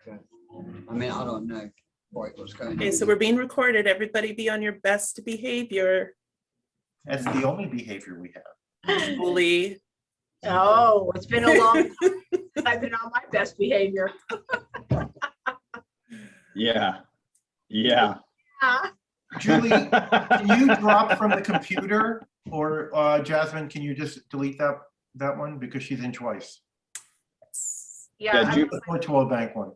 Okay. I mean, I don't know quite what's going on. Okay, so we're being recorded. Everybody be on your best behavior. That's the only behavior we have. Julie. Oh, it's been a long time. I've been on my best behavior. Yeah. Yeah. Julie, can you drop from the computer, or Jasmine, can you just delete that one because she's in twice? Yeah, Yeah, The Point to World Bank one.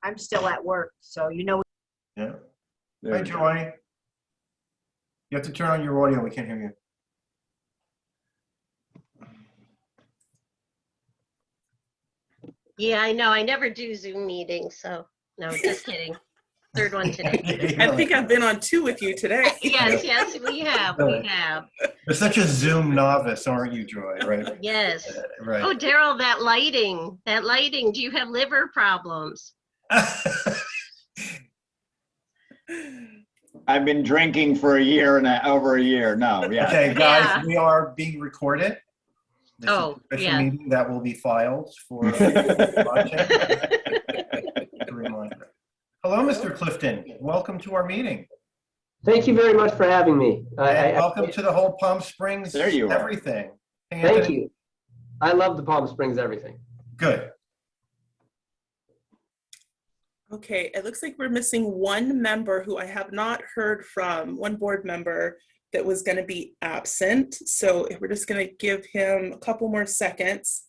I'm still at work, so you know. Yeah. There Hi, we go. Joy. You have to turn on your audio. We can't hear you. Yeah, I know. I never do Zoom meetings, so no, just kidding. Third one today. I think I've been on 2 with you today. Yes, yes, we have. We have. You're such a Zoom novice, aren't you, Joy? Right? Yes. Right. Oh, Daryl, that lighting. That lighting. Do you have liver problems? I've been drinking for a year and over a year. No, yeah. Okay, guys, Yeah. we are being recorded. This is Oh, a special yeah. meeting that will be filed for watching. Reminder. Hello, Mr. Clifton. Welcome to our meeting. Thank you very much for having me. And welcome to the whole Palm Springs. There you are. Everything. Hey, Thank Anthony. you. I love the Palm Springs everything. Good. Okay, it looks like we're missing one member who I have not heard from, one board member that was going to be absent. So we're just going to give him a couple more seconds.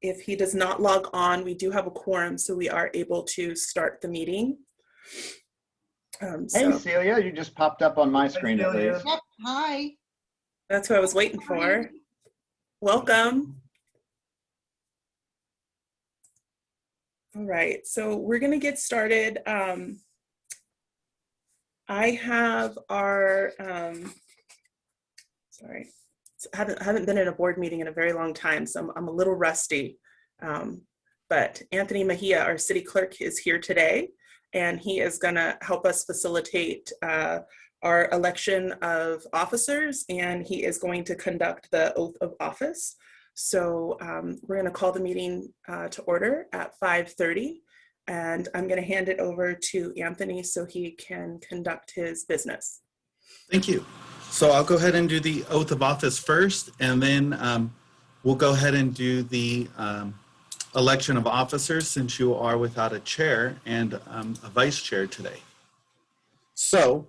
If he does not log on, we do have a quorum, so we are able to start the meeting. Hey, Celia, you just popped up on my screen at Celia. least. Yep, hi. That's what I was waiting for. Welcome. All right, so we're going to get started. I have our, sorry, I haven't been in a board meeting in a very long time, so I'm a little rusty. But Anthony Mejia, our city clerk, is here today, and he is going to help us facilitate our election of officers, and he is going to conduct the oath of office. So we're going to call the meeting to order at 5:30, and I'm going to hand it over to Anthony so he can conduct his business. Thank you. So I'll go ahead and do the oath of office first, and then we'll go ahead and do the election of officers, since you are without a chair and a vice chair today. So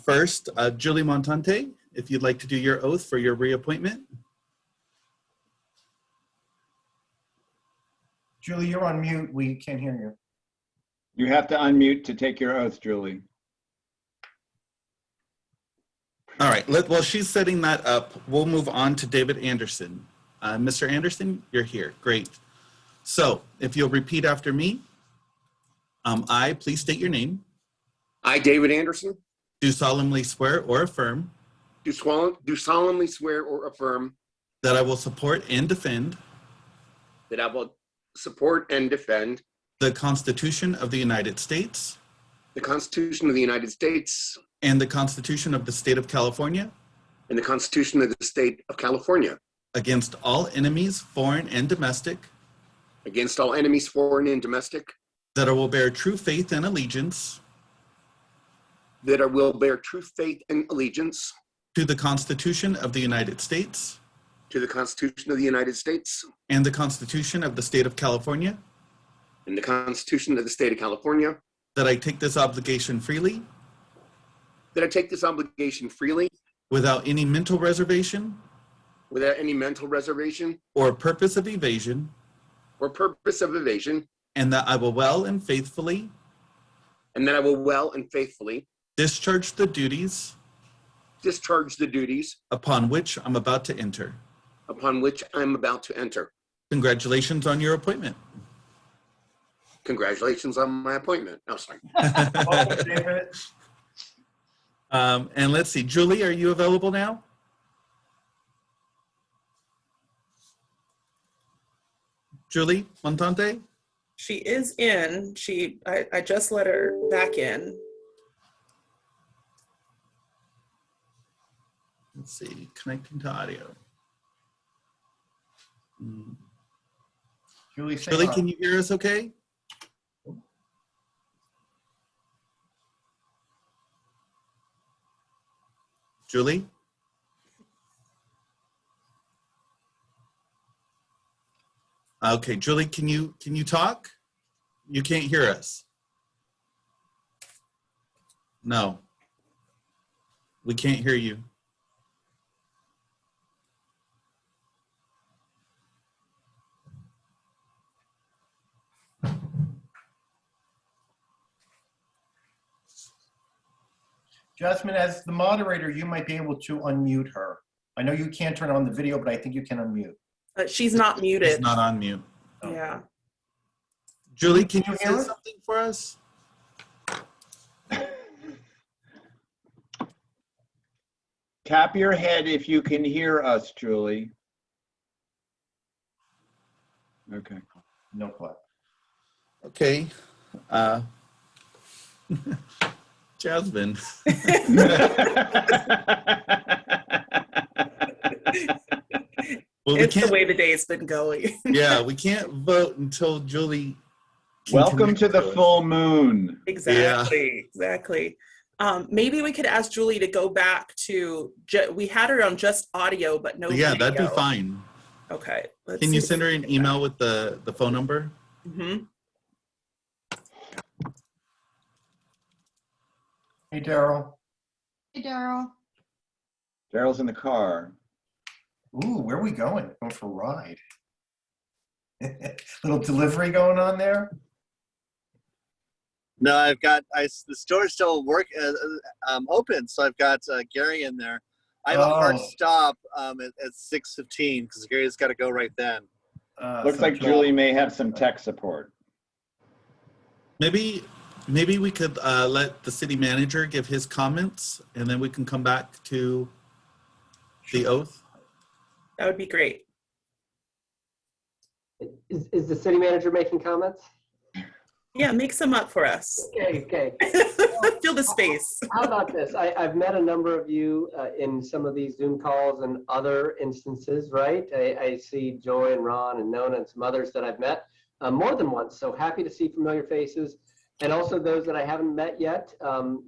first, Julie Montante, if you'd like to do your oath for your reappointment. Julie, you're on mute. We can't hear you. You have to unmute to take your oath, Julie. All right, while she's setting that up, we'll move on to David Anderson. Mr. Anderson, you're here. Great. So if you'll repeat after me, I, please state your name, I, David Anderson, do solemnly swear or affirm do solemnly swear or affirm that I will support and defend that I will support and defend the Constitution of the United States the Constitution of the United States and the Constitution of the State of California and the Constitution of the State of California against all enemies, foreign and domestic, against all enemies, foreign and domestic, that I will bear true faith and allegiance that I will bear true faith and allegiance to the Constitution of the United States to the Constitution of the United States and the Constitution of the State of California, and the Constitution of the State of California, that I take this obligation freely that I take this obligation freely without any mental reservation without any mental reservation or purpose of evasion, or purpose of evasion, and that I will well and faithfully and that I will well and faithfully discharge the duties upon which I'm about to enter. upon which I'm about to enter. Congratulations on your appointment. Congratulations on my appointment. Oh, sorry. Welcome, David. And let's see, Julie, are you available now? Julie Montante? She is in. I just let her back in. Let's see, connecting to audio. Julie, say Julie, hi. can you hear us okay? Julie? Okay, Julie, can you talk? You can't hear us. No. We can't hear you. Jasmine, as the moderator, you might be able to unmute her. I know you can't turn on the video, but I think you can unmute. She's not It's muted. not on mute. Yeah. Julie, can you Can you hear say us? something for us? Tap your head if you can hear us, Julie. Okay. No clue. Okay. Jasmine. Well, we It's the can't. way the day's been going. Yeah, we can't vote until Julie. can Welcome connect to the us. full moon. Exactly, exactly. Maybe we could ask Julie to go back to, we had her on just audio, but no Yeah, that'd be video. fine. Okay. Can you send her an email with the phone number? Mm-hmm. Hey, Daryl. Hey, Daryl. Daryl's in the car. Ooh, where are we going? Going for a ride. Little delivery going on there? No, the store's still open, so I've got Gary in there. I have a hard Oh. stop at 6:15 because Gary's got to go right then. Looks like Julie may have some tech support. Maybe we could let the city manager give his comments, and then we can come back to the oath. That would be great. Is the city manager making comments? Yeah, make some up for us. Okay. Fill the space. How about this? I've met a number of you in some of these Zoom calls and other instances, right? I see Joy and Ron and Nona and some others that I've met more than once. So happy to see familiar faces. And also those that I haven't met yet.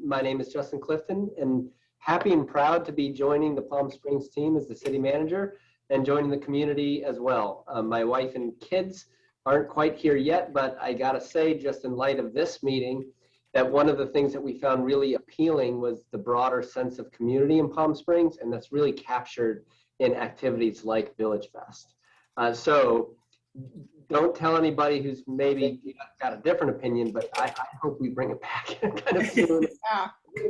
My name is Justin Clifton, and happy and proud to be joining the Palm Springs team as the city manager and joining the community as well. My wife and kids aren't quite here yet, but I gotta say, just in light of this meeting, that one of the things that we found really appealing was the broader sense of community in Palm Springs, and that's really captured in activities like VillageFest. So don't tell anybody who's maybe got a different opinion, but I hope we bring it back kind of soon.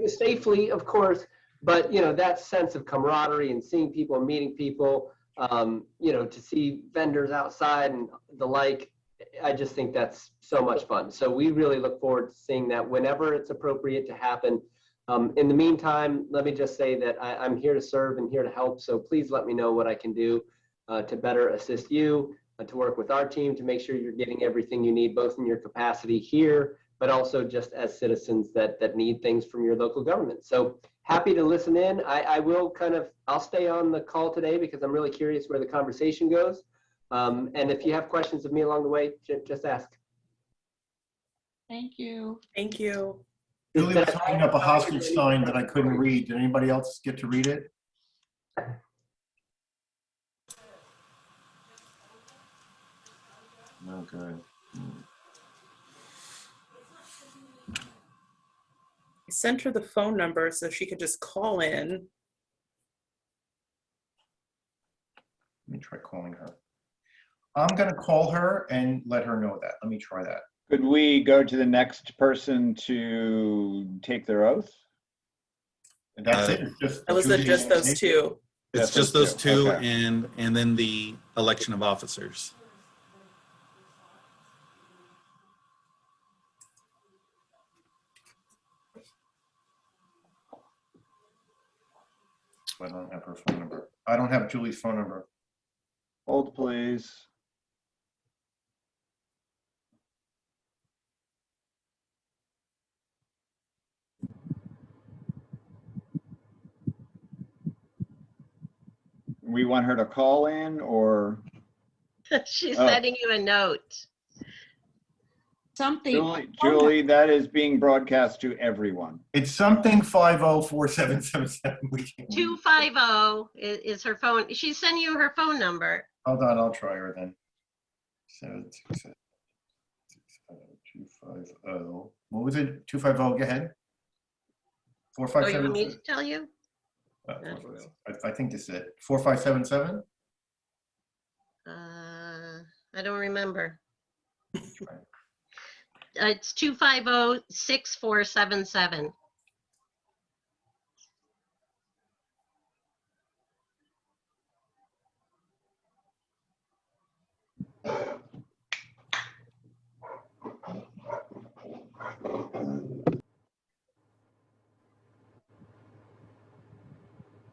Safely, of course, but that sense of camaraderie and seeing people and meeting people, to see vendors outside and the like, I just think that's so much fun. So we really look forward to seeing that whenever it's appropriate to happen. In the meantime, let me just say that I'm here to serve and here to help. So please let me know what I can do to better assist you, to work with our team to make sure you're getting everything you need, both in your capacity here, but also just as citizens that need things from your local government. So happy to listen in. I'll stay on the call today because I'm really curious where the conversation goes. And if you have questions of me along the way, just ask. Thank you. Thank you. Julie was holding up a hostage sign that I couldn't read. Did anybody else get to read it? No good. I sent her the phone number so she could just call in. Let me try calling her. I'm going to call her and let her know that. Let me try that. Could we go to the next person to take their oath? And that's it. It's That was just those two. It's just those two, Okay. and then the election of officers. I don't have her phone number. I don't have Julie's phone number. Hold, please. We want her to call in, or She's Oh. sending you a note. Something. Julie, that is being broadcast to everyone. It's something 504777. We can- 250 is her phone. She's sending you her phone number. Hold on, I'll try her then. 767-250. What was it? 250, go ahead. Oh, you 4577. want me to tell you? I think this is it. 4577. I don't remember. It's 250-6477.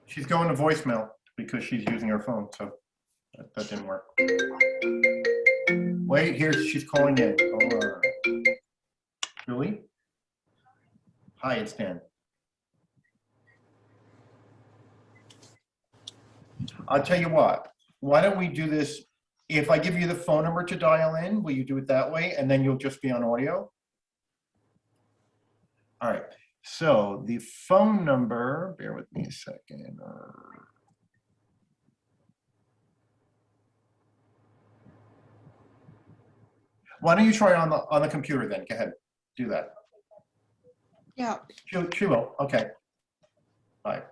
She's going to voicemail because she's using her phone, so that didn't work. Wait, here she's calling in. Julie? Hi, it's Dan. I'll tell you what, why don't we do this? If I give you the phone number to dial in, will you do it that way? And then you'll just be on audio? All right, so the phone number, bear with me a second. Why don't you try on the computer then? Go ahead, do that. Yeah. She will, okay. Bye.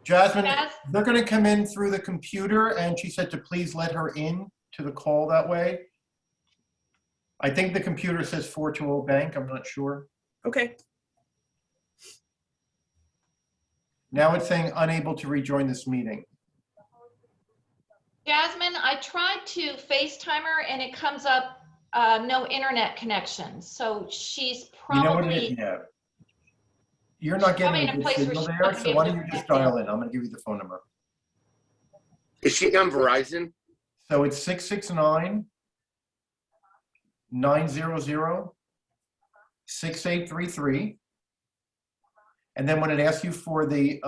Jasmine, they're gonna come in through the computer and she said to please let her in to the call that way. I think the computer says 420 bank, I'm not sure. Okay. Now it's saying unable to rejoin this meeting. Jasmine, I tried to FaceTime her and it comes up no internet connection. So she's You know what it probably, is? Yeah. You're not probably getting in a a good place where signal she's there, not gonna so be why able don't to you just connect dial in? I'm gonna give you the phone number. Is she on Verizon? So it's 669-900-6833. And then when it asks you for the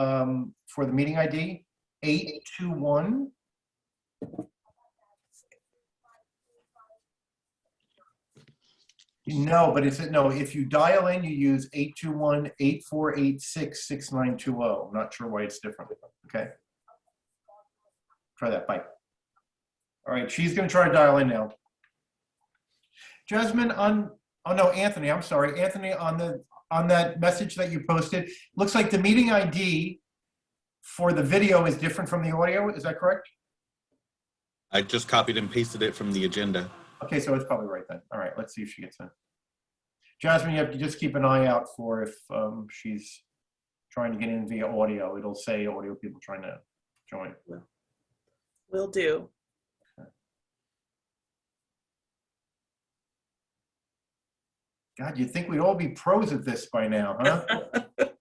meeting ID, 821. No, but if you dial in, you use 821-8486-6920. I'm not sure why it's different. Okay. Try that. Bye. All right, she's going to try to dial in now. Jasmine, oh no, Anthony, I'm sorry. Anthony, on that message that you posted, looks like the meeting ID for the video is different from the audio. Is that correct? I just copied and pasted it from the agenda. Okay, so it's probably right then. All right, let's see if she gets in. Jasmine, you have to just keep an eye out for if she's trying to get in via audio. It'll say audio people trying to join. Will do. God, you'd think we'd all be pros at this by now, huh?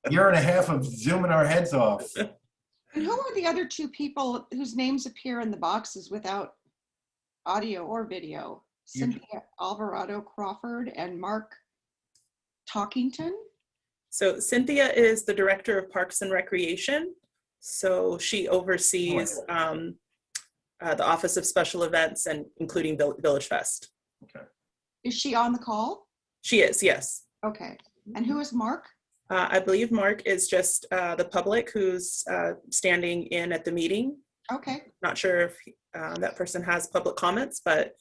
Year and a half of zooming our heads off. And who are the other two people whose names appear in the boxes without audio or video? Cynthia Alvarado Crawford and Mark Talkington? So Cynthia is the Director of Parks and Recreation. So she oversees the Office of Special Events and including VillageFest. Okay. Is she on the call? She is, yes. Okay. And who is Mark? I believe Mark is just the public who's standing in at the meeting. Okay. Not sure if that person has public comments, but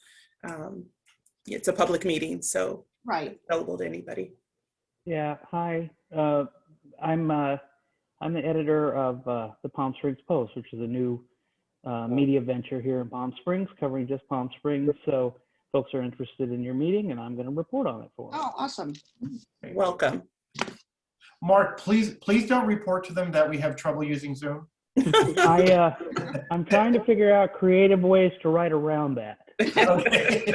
it's a public meeting, so right, available to anybody. Yeah, hi. I'm the editor of the Palm Springs Post, which is a new media venture here in Palm Springs, covering just Palm Springs. So folks are interested in your meeting, and I'm going to report on it for them. Oh, awesome. Welcome. Mark, please don't report to them that we have trouble using Zoom. I'm trying to figure out creative ways to write around that. Okay.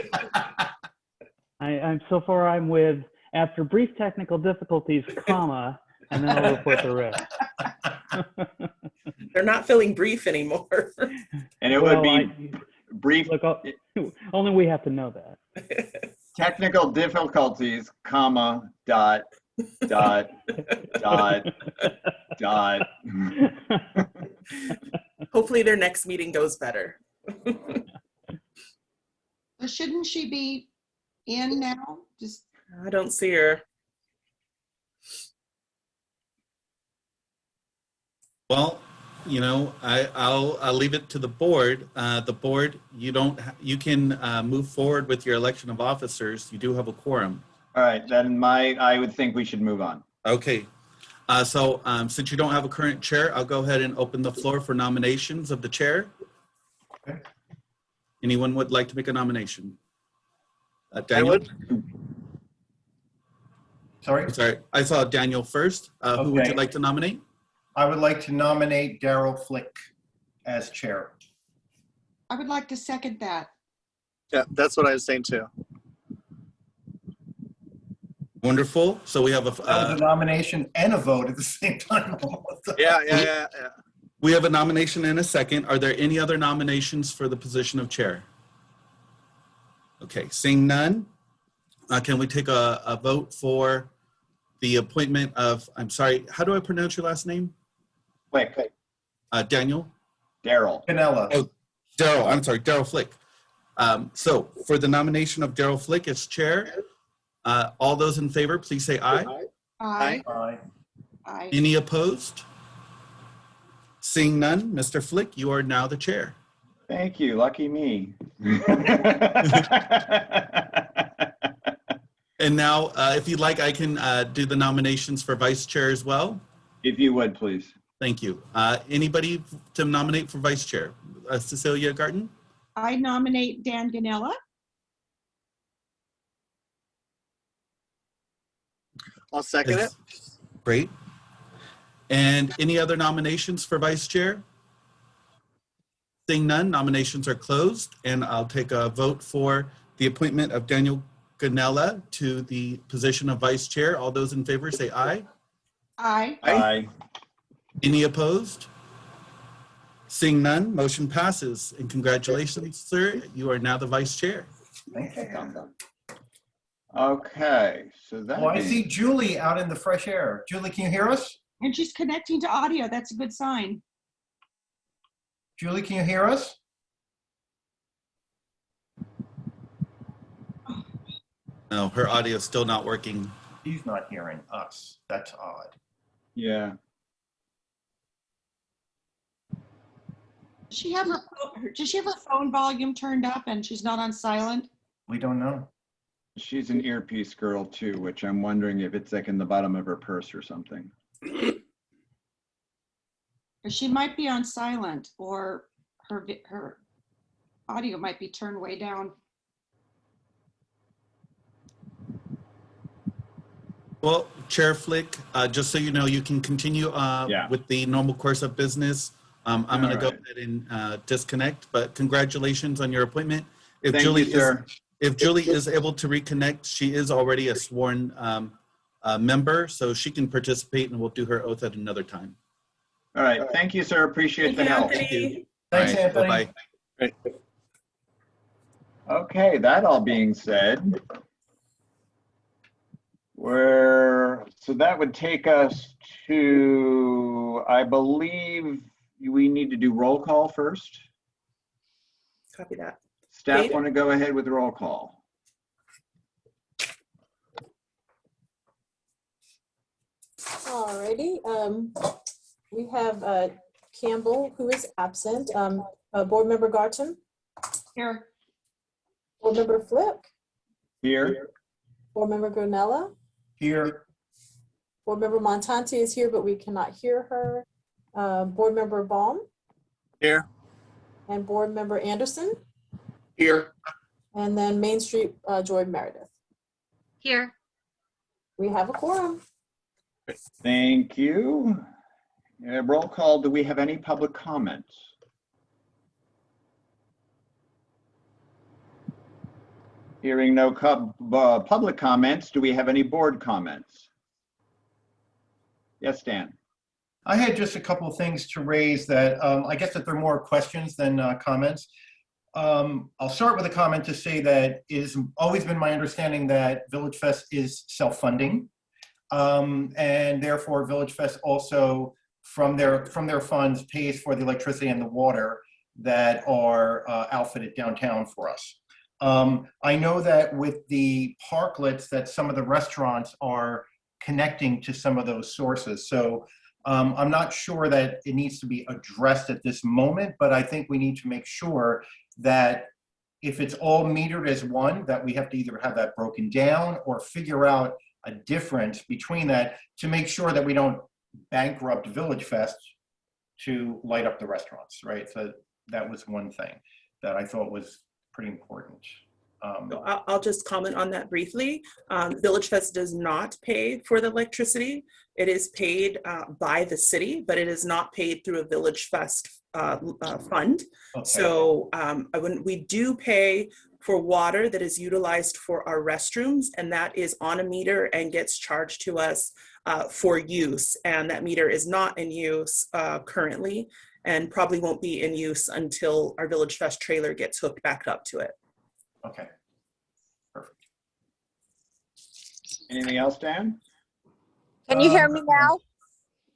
I'm so far I'm with after brief technical difficulties, comma, and then I'll report the rest. They're not feeling brief anymore. And it would be brief. Look, only we have to know that. Technical difficulties, comma, dot. hopefully their next meeting goes better. Or shouldn't she be in now? Just I don't see her. Well, you know, I'll leave it to the board. The board, you can move forward with your election of officers. You do have a quorum. All right, then I would think we should move on. Okay. So since you don't have a current chair, I'll go ahead and open the floor for nominations of the chair. Okay. Anyone would like to make a nomination? I Daniel? would. Sorry? I saw Daniel first. Who would you Okay. like to nominate? I would like to nominate Daryl Flick as chair. I would like to second that. Yeah, that's what I was saying too. Wonderful. So we have That was a nomination and a vote at the same time. Yeah. We have a nomination and a second. Are there any other nominations for the position of chair? Okay, seeing none, can we take a vote for the appointment of, I'm sorry, how do I pronounce your last name? Flick. Daniel? Daryl. Canella. Oh, Daryl, I'm sorry, Daryl Flick. So for the nomination of Daryl Flick as chair, all those in favor, please say aye. Aye. Aye. Aye. Any opposed? Seeing none, Mr. Flick, you are now the chair. Thank you, lucky me. And now, if you'd like, I can do the nominations for vice chair as well. If you would, please. Thank you. Anybody to nominate for vice chair? Cecilia Garten? I nominate Dan Ganella. I'll second it. Great. And any other nominations for vice chair? Seeing none, nominations are closed, and I'll take a vote for the appointment of Daniel Ganella to the position of vice chair. All those in favor say aye. Aye. Aye. Any opposed? Seeing none, motion passes. And congratulations, sir. You are now the vice chair. Thank you. Okay, so that. Oh, I see Julie out in the fresh air. Julie, can you hear us? And she's connecting to audio. That's a good sign. Julie, can you hear us? No, her audio is still not working. She's not hearing us. That's odd. Yeah. Does she have her phone volume turned up and she's not on silent? We don't know. She's an earpiece girl too, which I'm wondering if it's like in the bottom of her purse or something. She might be on silent, or her audio might be turned way down. Well, Chair Flick, just so you know, you can continue with the normal course of business. I'm going to go ahead and disconnect, but congratulations on your appointment. If Julie is able to reconnect, she is already a sworn member, so she can participate, and we'll do her oath at another time. All right. Thank you, sir. Appreciate the help. Thank you. Thanks, All right, Anthony. bye-bye. Okay, that all being said, so that would take us to, I believe we need to do roll call first. Copy that. Staff want to go ahead with roll call. Alrighty, we have Campbell, who is absent. Board Member Garton? Here. Board Member Flick? Here. Board Member Granella? Here. Board Member Montante is here, but we cannot hear her. Board Member Baum? Here. And Board Member Anderson? Here. And then Main Street, Joy Meredith. Here. We have a quorum. Thank you. Roll call, do we have any public comments? Hearing no public comments, do we have any board comments? Yes, Dan. I had just a couple of things to raise that I guess that they're more questions than comments. I'll start with a comment to say that it has always been my understanding that VillageFest is self-funding, and therefore VillageFest also from their funds pays for the electricity and the water that are outfitted downtown for us. I know that with the parklets that some of the restaurants are connecting to some of those sources. So I'm not sure that it needs to be addressed at this moment, but I think we need to make sure that if it's all metered as one, that we have to either have that broken down or figure out a difference between that to make sure that we don't bankrupt VillageFest to light up the restaurants, right? So that was one thing that I thought was pretty important. So I'll just comment on that briefly. VillageFest does not pay for the electricity. It is paid by the city, but it is not paid through a VillageFest fund. Okay. So we do pay for water that is utilized for our restrooms, and that is on a meter and gets charged to us for use. And that meter is not in use currently, and probably won't be in use until our VillageFest trailer gets hooked back up to it. Okay, perfect. Anything else, Dan? Can you hear me now?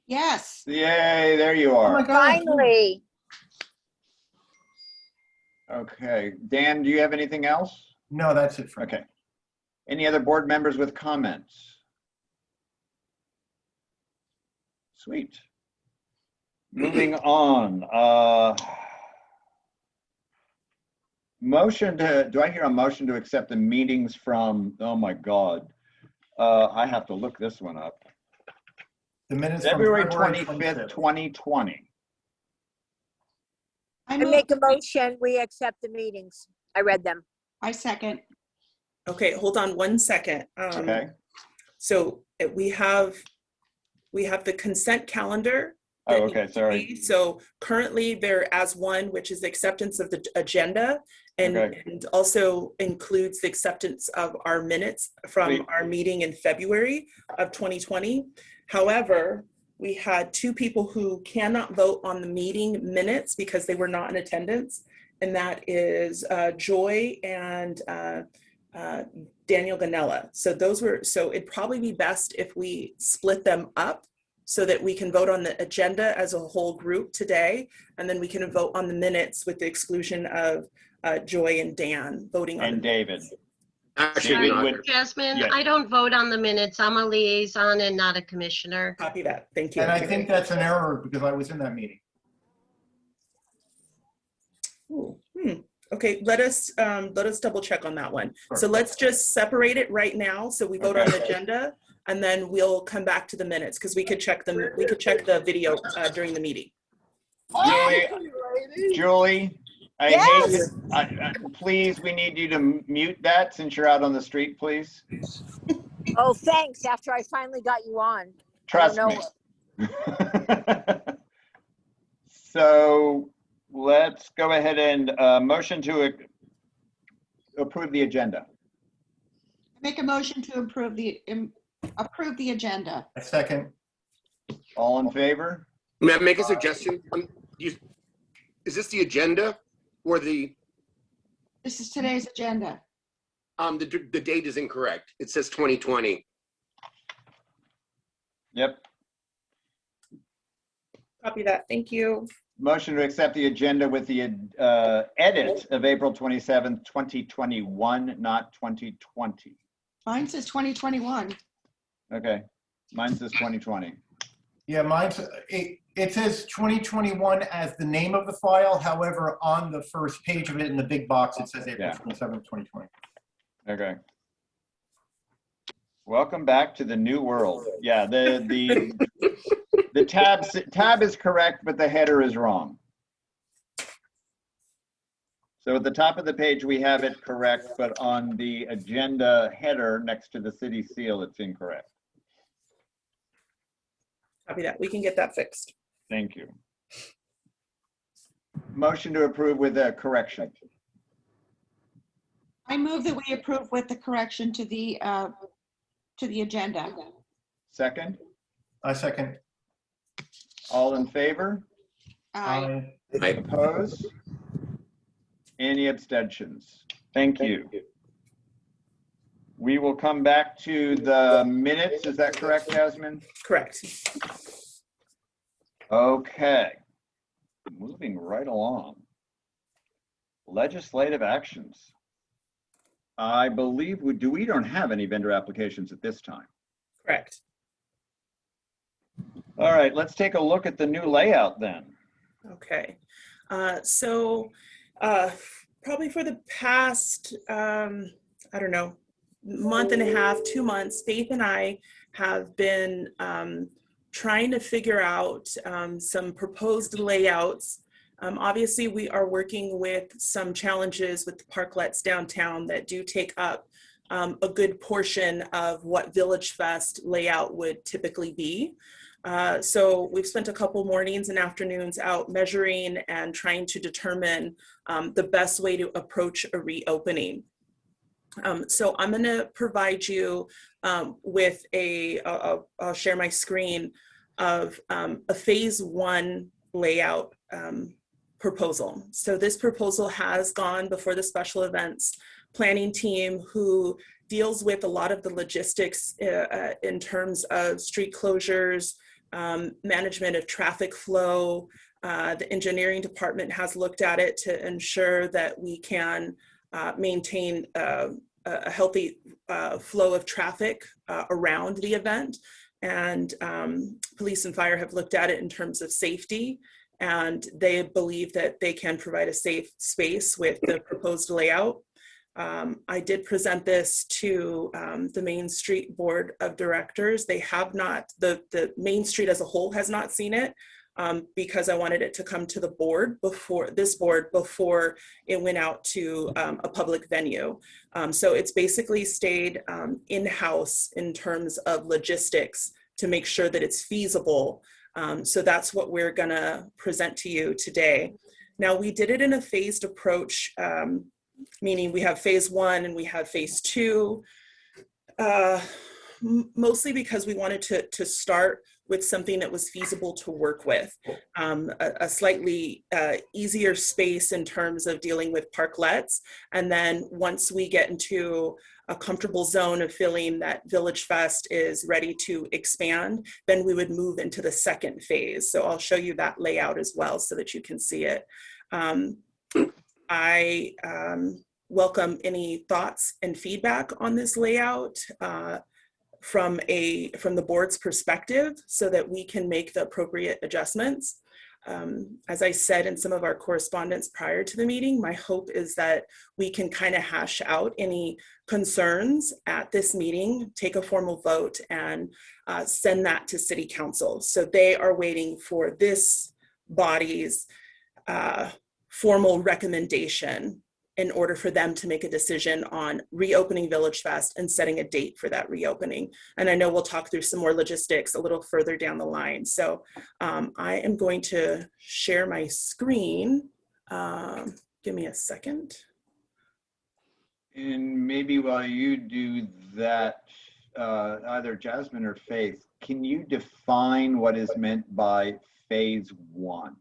Yes. Yay, there you Oh my are. God. Finally. Okay, Dan, do you have anything else? No, that's it for me. Okay. Any other board members with comments? Sweet. Moving on. Motion to, do I hear a motion to accept the meetings from, oh my God. I have to look this one up. The minutes from February February 25th, 2020. I I move, make a motion, we accept the meetings. I read them. I second. Okay, hold on one second. Okay. So we have the consent calendar. Oh, okay, sorry. So currently there as one, which is the acceptance of the agenda, and, Okay. and also includes the acceptance of our minutes from Wait. our meeting in February of 2020. However, we had two people who cannot vote on the meeting minutes because they were not in attendance, and that is Joy and Daniel Ganella. So it'd probably be best if we split them up so that we can vote on the agenda as a whole group today, and then we can vote on the minutes with the exclusion of Joy and Dan voting on And the David. Actually, David not. would, Jasmine, Yeah. I don't vote on the minutes. I'm a liaison and not a commissioner. Copy that. Thank you. And I think that's an error because I was in that meeting. Ooh, Okay, let us double check on that one. Sure. So let's just separate it right now. So we vote on the Okay. agenda, and then we'll come back to the minutes because we could check them. We could check the video during the meeting. Julie, I hate it. Please, we need you to mute that since you're out on the street, please. Oh, thanks, after I finally got you on. Trust I me. don't know. So let's go ahead and motion to approve the agenda. Make a motion to approve the agenda. A second. All in favor? May I make a suggestion? Is this the agenda or the This is today's agenda. the date is incorrect. It says 2020. Yep. Copy that. Thank you. Motion to accept the agenda with the edit of April 27th, 2021, not 2020. Mine says 2021. Okay, mine says 2020. Yeah, it says 2021 as the name of the file. However, on the first page of it in the big box, it says April 27th, 2020. Okay. Welcome back to the new world. Yeah, the tab is correct, but the header is wrong. So at the top of the page, we have it correct, but on the agenda header next to the city seal, it's incorrect. Copy that. We can get that fixed. Thank you. Motion to approve with a correction. I move that we approve with the correction to the agenda. Second? I second. All in favor? Aye. Opposed? Any abstentions? Thank you. We will come back to the minutes. Is that correct, Jasmine? Correct. Okay, moving right along. Legislative actions. I believe we don't have any vendor applications at this time. Correct. All right, let's take a look at the new layout then. Okay. Probably for the past, I don't know, month and a half, 2 months, Faith and I have been trying to figure out some proposed layouts. Obviously, we are working with some challenges with the parklets downtown that do take up a good portion of what VillageFest layout would typically be. So we've spent a couple mornings and afternoons out measuring and trying to determine the best way to approach a reopening. So I'm going to provide you with I'll share my screen of a phase 1 layout proposal. So this proposal has gone before the special events planning team, who deals with a lot of the logistics in terms of street closures, management of traffic flow. The engineering department has looked at it to ensure that we can maintain a healthy flow of traffic around the event. And police and fire have looked at it in terms of safety, and they believe that they can provide a safe space with the proposed layout. I did present this to the Main Street Board of Directors. They have not, the Main Street as a whole has not seen it because I wanted it to come to the board before it went out to a public venue. So it's basically stayed in-house in terms of logistics to make sure that it's feasible. So that's what we're gonna present to you today. Now, we did it in a phased approach, meaning we have phase 1 and we have phase 2, mostly because we wanted to start with something that was feasible to work with, a slightly easier space in terms of dealing with parklets. And then once we get into a comfortable zone of feeling that VillageFest is ready to expand, then we would move into the second phase. So I'll show you that layout as well so that you can see it. I welcome any thoughts and feedback on this layout from the board's perspective so that we can make the appropriate adjustments. As I said in some of our correspondence prior to the meeting, my hope is that we can kind of hash out any concerns at this meeting, take a formal vote, and send that to City Council. So they are waiting for this body's formal recommendation in order for them to make a decision on reopening VillageFest and setting a date for that reopening. And I know we'll talk through some more logistics a little further down the line. So I am going to share my screen. Give me a second. And maybe while you do that, either Jasmine or Faith, can you define what is meant by phase 1?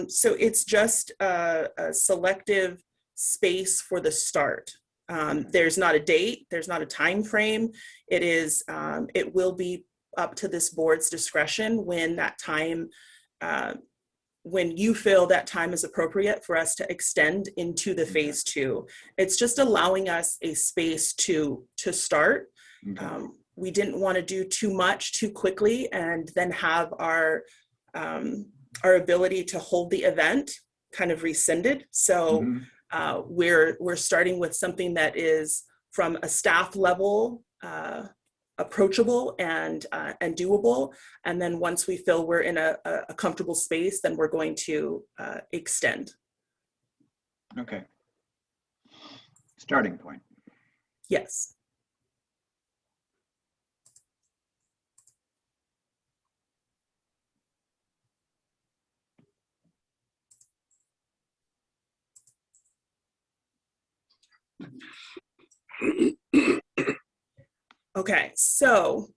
So it's just a selective space for the start. There's not a date, there's not a time frame. It will be up to this board's discretion when that time, when you feel that time is appropriate for us to extend into the phase 2. It's just allowing us a space to start. Okay. We didn't want to do too much too quickly and then have our ability to hold the event kind of rescinded. So we're starting with something that is from a staff level approachable and doable. And then once we feel we're in a comfortable space, then we're going to extend. Okay. Starting point. Yes. Okay, so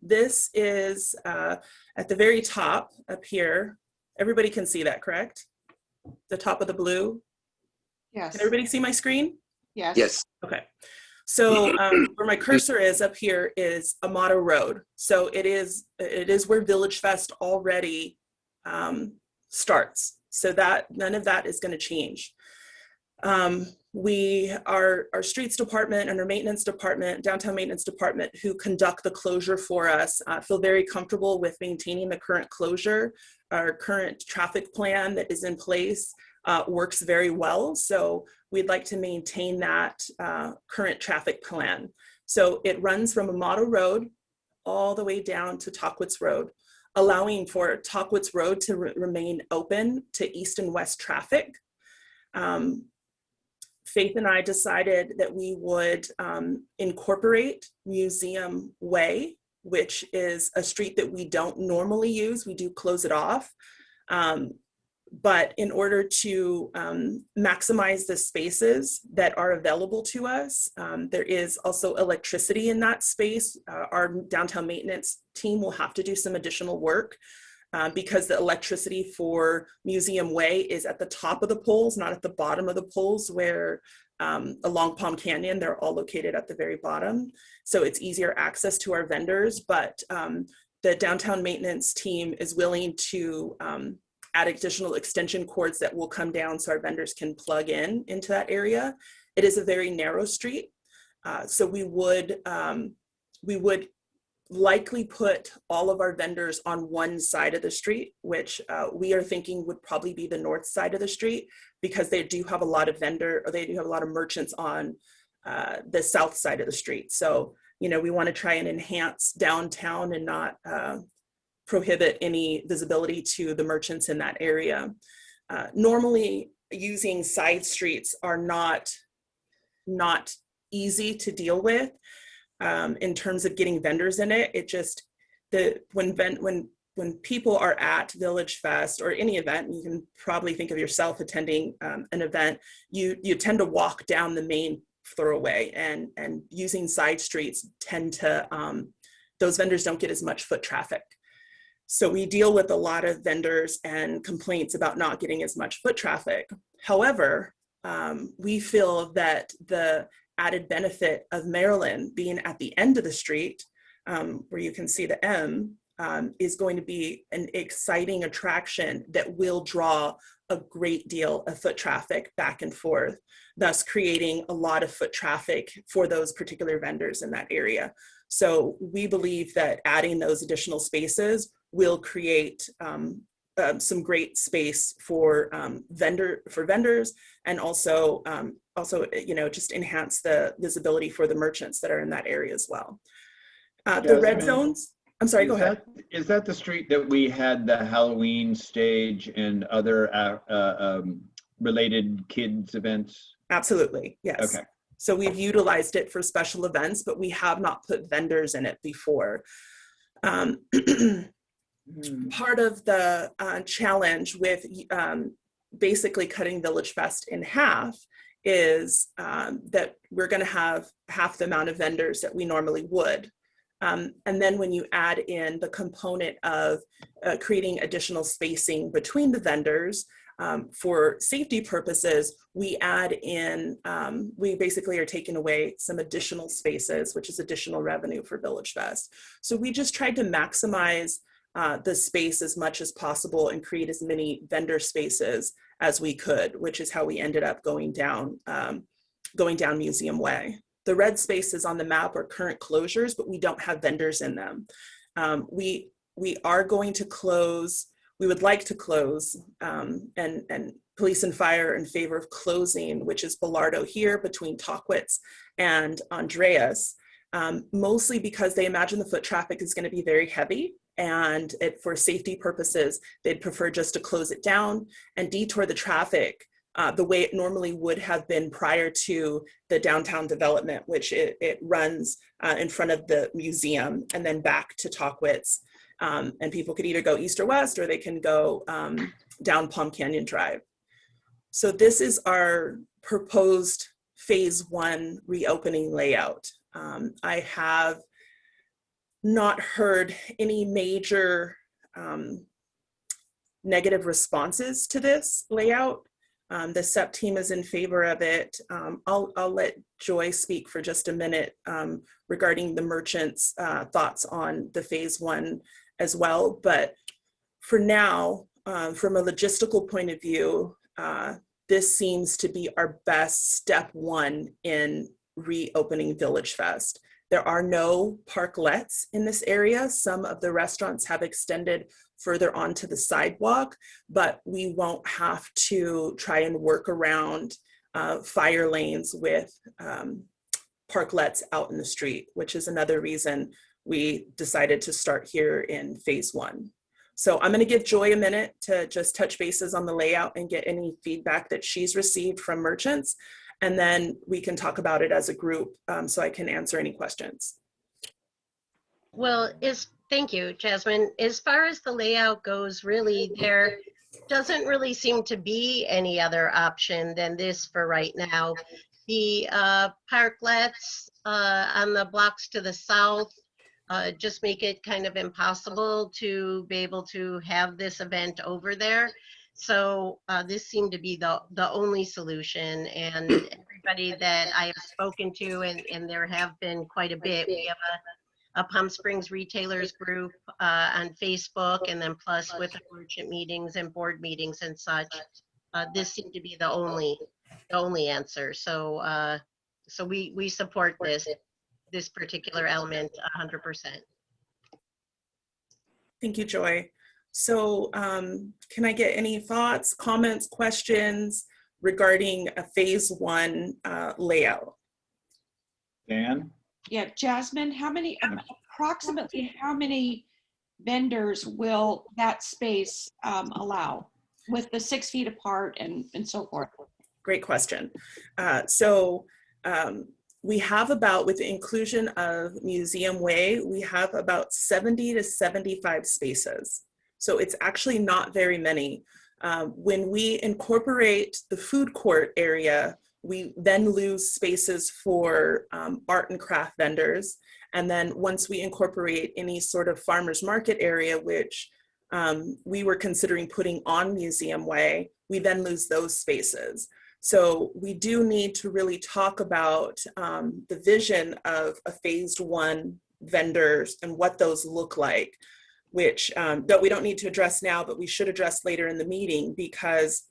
this is at the very top up here. Everybody can see that, correct? The top of the blue? Yes. Can everybody see my screen? Yes. Yes. Okay. So where my cursor is up here is Amato Road. So it is where VillageFest already starts. So that none of that is going to change. Our streets department and our maintenance department, downtown maintenance department, who conduct the closure for us, feel very comfortable with maintaining the current closure. Our current traffic plan that is in place works very well. So we'd like to maintain that current traffic plan. So it runs from Amato Road all the way down to Tockwitz Road, allowing for Tockwitz Road to remain open to east and west traffic. Faith and I decided that we would incorporate Museum Way, which is a street that we don't normally use. We do close it off. But in order to maximize the spaces that are available to us, there is also electricity in that space. Our downtown maintenance team will have to do some additional work because the electricity for Museum Way is at the top of the poles, not at the bottom of the poles where along Palm Canyon, they're all located at the very bottom. So it's easier access to our vendors, but the downtown maintenance team is willing to add additional extension cords that will come down so our vendors can plug into that area. It is a very narrow street. So we would likely put all of our vendors on one side of the street, which we are thinking would probably be the north side of the street, because they do have a lot of merchants on the south side of the street. So, you know, we want to try and enhance downtown and not prohibit any visibility to the merchants in that area. Normally, using side streets are not easy to deal with. In terms of getting vendors in it, when people are at VillageFest or any event, you can probably think of yourself attending an event, you tend to walk down the main thoroughway, and using side streets tend to, those vendors don't get as much foot traffic. So we deal with a lot of vendors and complaints about not getting as much foot traffic. However, we feel that the added benefit of Maryland being at the end of the street, where you can see the M, is going to be an exciting attraction that will draw a great deal of foot traffic back and forth, thus creating a lot of foot traffic for those particular vendors in that area. So we believe that adding those additional spaces will create some great space for vendors, and also you know, just enhance the visibility for the merchants that are in that area as well. The red zones. I'm sorry. Go ahead. Is that the street that we had the Halloween stage and other related kids events? Absolutely. Yes. Okay. So we've utilized it for special events, but we have not put vendors in it before. Part of the challenge with basically cutting VillageFest in half is that we're going to have half the amount of vendors that we normally would. And then when you add in the component of creating additional spacing between the vendors, for safety purposes, we add in, we basically are taking away some additional spaces, which is additional revenue for VillageFest. So we just tried to maximize the space as much as possible and create as many vendor spaces as we could, which is how we ended up going down Museum Way. The red spaces on the map are current closures, but we don't have vendors in them. We are going to close. We would like to close, and police and fire in favor of closing, which is Bellardo here between Tockwitz and Andreas, mostly because they imagine the foot traffic is going to be very heavy, and for safety purposes, they'd prefer just to close it down and detour the traffic the way it normally would have been prior to the downtown development, which it runs in front of the museum and then back to Tockwitz. And people could either go east or west, or they can go down Palm Canyon Drive. So this is our proposed phase 1 reopening layout. I have not heard any major negative responses to this layout. The SEP team is in favor of it. I'll let Joy speak for just a minute regarding the merchants' thoughts on the phase 1 as well. But for now, from a logistical point of view, this seems to be our best step 1 in reopening VillageFest. There are no parklets in this area. Some of the restaurants have extended further onto the sidewalk, but we won't have to try and work around fire lanes with parklets out in the street, which is another reason we decided to start here in phase 1. So I'm going to give Joy a minute to just touch bases on the layout and get any feedback that she's received from merchants. And then we can talk about it as a group so I can answer any questions. Well, thank you, Jasmine. As far as the layout goes, really, there doesn't really seem to be any other option than this for right now. The parklets on the blocks to the south just make it kind of impossible to be able to have this event over there. So this seemed to be the only solution, and everybody that I have spoken to, and there have been quite a bit, we have a Palm Springs retailers group on Facebook, and then plus with the merchant meetings and board meetings and such, this seemed to be the only answer. So so we support this particular element 100%. Thank you, Joy. So can I get any thoughts, comments, questions regarding a phase 1 layout? Dan? Yeah, Jasmine, approximately how many vendors will that space allow with the 6 feet apart and so forth? Great question. We have about, with the inclusion of Museum Way, we have about 70 to 75 spaces. So it's actually not very many. When we incorporate the food court area, we then lose spaces for art and craft vendors. And then once we incorporate any sort of farmer's market area, which we were considering putting on Museum Way, we then lose those spaces. So we do need to really talk about the vision of a phased 1 vendors and what those look like, which that we don't need to address now, but we should address later in the meeting, because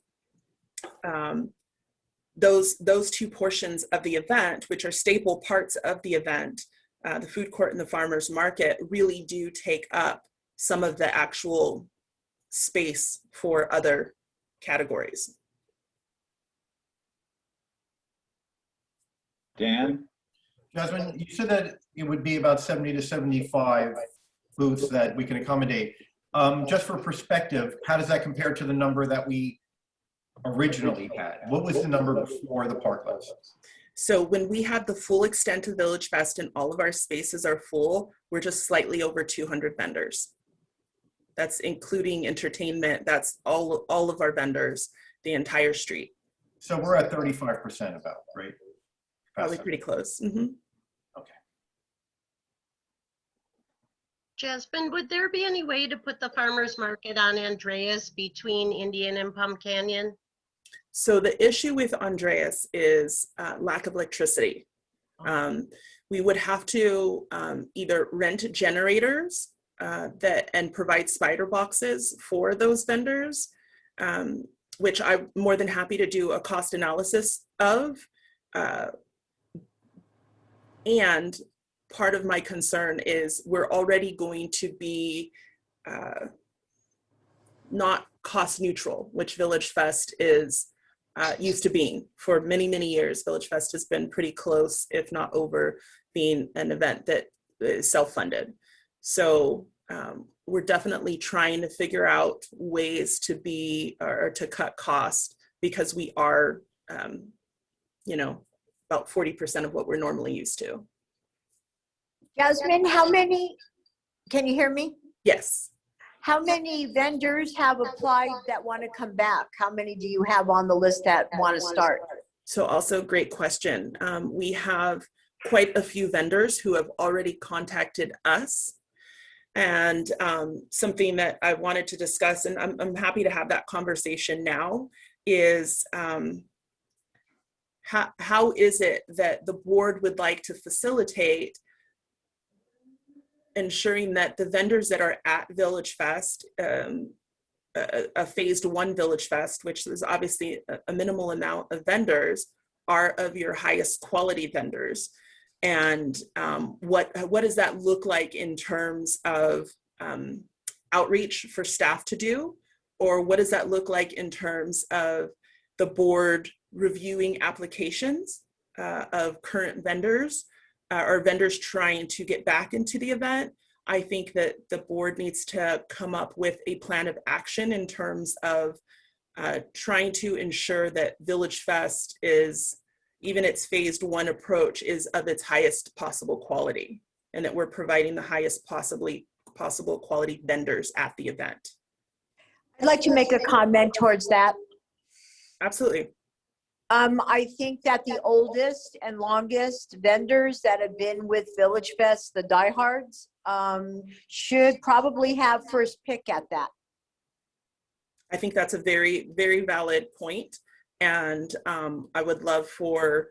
those 2 portions of the event, which are staple parts of the event, the food court and the farmer's market, really do take up some of the actual space for other categories. Dan? Jasmine, you said that it would be about 70 to 75 booths that we can accommodate. Just for perspective, how does that compare to the number that we originally had? What was the number before the parklets? So when we have the full extent of VillageFest and all of our spaces are full, we're just slightly over 200 vendors. That's including entertainment. That's all of our vendors, the entire street. So we're at 35% about, right? Probably pretty close. Mm-hmm. Okay. Jasmine, would there be any way to put the farmer's market on Andreas between Indian and Palm Canyon? So the issue with Andreas is lack of electricity. We would have to either rent generators and provide spider boxes for those vendors, which I'm more than happy to do a cost analysis of. And part of my concern is we're already going to be not cost neutral, which VillageFest is used to being for many, many years. VillageFest has been pretty close, if not over, being an event that is self-funded. So we're definitely trying to figure out ways to be, or to cut cost, because we are, you know, about 40% of what we're normally used to. Jasmine, how many, can you hear me? Yes. How many vendors have applied that want to come back? How many do you have on the list that want to start? So also great question. We have quite a few vendors who have already contacted us, and something that I wanted to discuss, and I'm happy to have that conversation now, is how is it that the board would like to facilitate ensuring that the vendors that are at VillageFest, a phased 1 VillageFest, which is obviously a minimal amount of vendors, are of your highest quality vendors. And what does that look like in terms of outreach for staff to do? Or what does that look like in terms of the board reviewing applications of current vendors or vendors trying to get back into the event? I think that the board needs to come up with a plan of action in terms of trying to ensure that VillageFest is, even its phased 1 approach, is of its highest possible quality, and that we're providing the highest possible quality vendors at the event. I'd like to make a comment towards that. Absolutely. I think that the oldest and longest vendors that have been with VillageFest, the diehards, should probably have first pick at that. I think that's a very, very valid point. And I would love for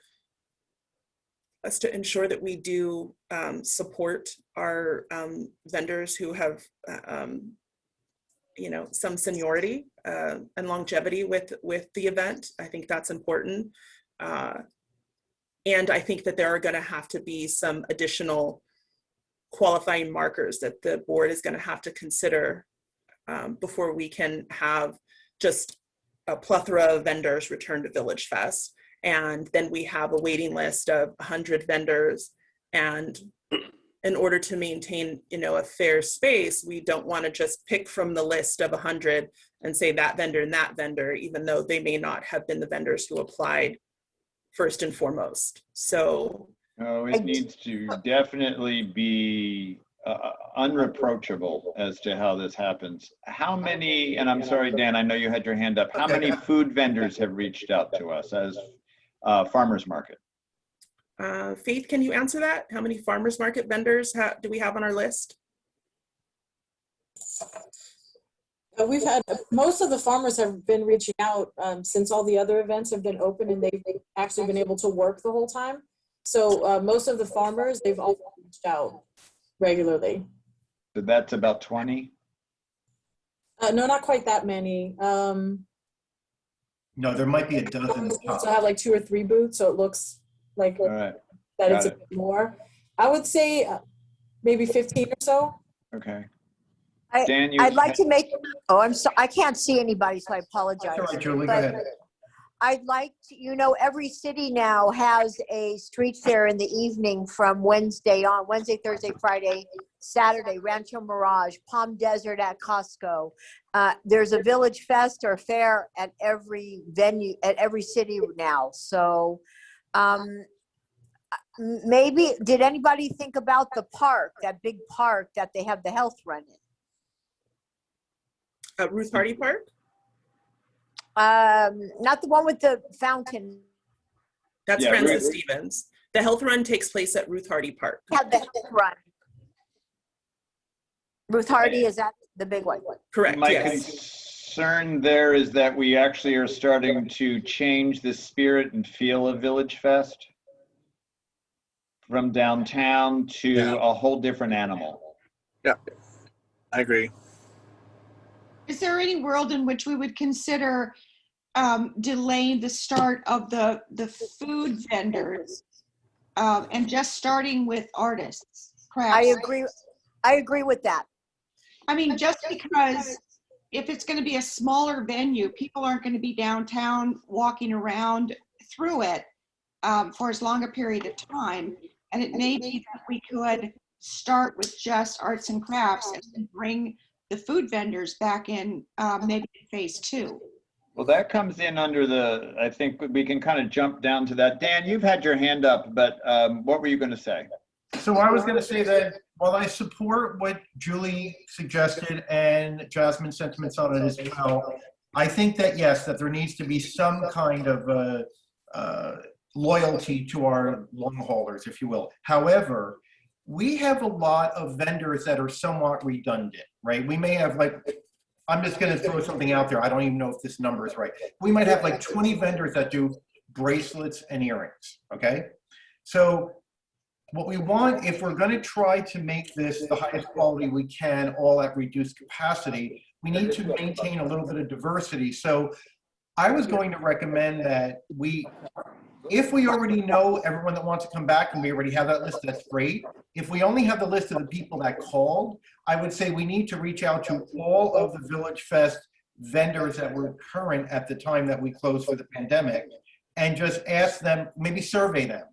us to ensure that we do support our vendors who have some seniority and longevity with the event. I think that's important. And I think that there are going to have to be some additional qualifying markers that the board is going to have to consider before we can have just a plethora of vendors return to VillageFest. And then we have a waiting list of 100 vendors. And in order to maintain, a fair space, we don't want to just pick from the list of 100 and say that vendor, even though they may not have been the vendors who applied first and foremost. So it needs to definitely be unreproachable as to how this happens. How many, and I'm sorry, Dan, I know you had your hand up. How many food vendors have reached out to us as farmers market? Faith, can you answer that? How many farmers market vendors do we have on our list? We've had, most of the farmers have been reaching out since all the other events have been open, and they've actually been able to work the whole time. So most of the farmers, they've all reached out regularly. So that's about 20? No, not quite that many. No, there might be a dozen. So I have like 2 or 3 booths, so it looks like that it's a bit more. I would say maybe 15 or so. Okay. Dan, I'd like to make, I'm sorry, I can't see anybody, so I apologize. That's all right, Julie, go ahead. I'd like to, every city now has a street fair in the evening from Wednesday, Thursday, Friday, Saturday, Rancho Mirage, Palm Desert at Costco. There's a VillageFest or fair at every venue, at every city now. So maybe, did anybody think about the park, that big park that they have the health run in? Ruth Hardy Park? Not the one with the fountain. That's Francis Stevens. The health run takes place at Ruth Hardy Park. Yeah, the health run. Ruth Hardy, is that the big one? Correct. My yes. concern there is that we actually are starting to change the spirit and feel of VillageFest from downtown to a whole different animal. Yeah, I agree. Is there any world in which we would consider delaying the start of the food vendors and just starting with artists? Perhaps? I agree with that. I mean, just because if it's going to be a smaller venue, people aren't going to be downtown walking around through it for as long a period of time. And it may be that we could start with just arts and crafts and then bring the food vendors back in maybe in phase 2. Well, that comes in under the, I think we can kind of jump down to that. Dan, you've had your hand up, but what were you going to say? So I was going to say that while I support what Julie suggested and Jasmine's sentiments on it as well, I think that, yes, that there needs to be some kind of loyalty to our long haulers, if you will. However, we have a lot of vendors that are somewhat redundant, right? We may have like I'm just going to throw something out there. I don't even know if this number is right. We might have like 20 vendors that do bracelets and earrings, okay? So what we want, if we're going to try to make this the highest quality we can, all at reduced capacity, we need to maintain a little bit of diversity. So I was going to recommend that if we already know everyone that wants to come back and we already have that list, that's great. If we only have the list of the people that called, I would say we need to reach out to all of the VillageFest vendors that were current at the time that we closed for the pandemic and just ask them, maybe survey them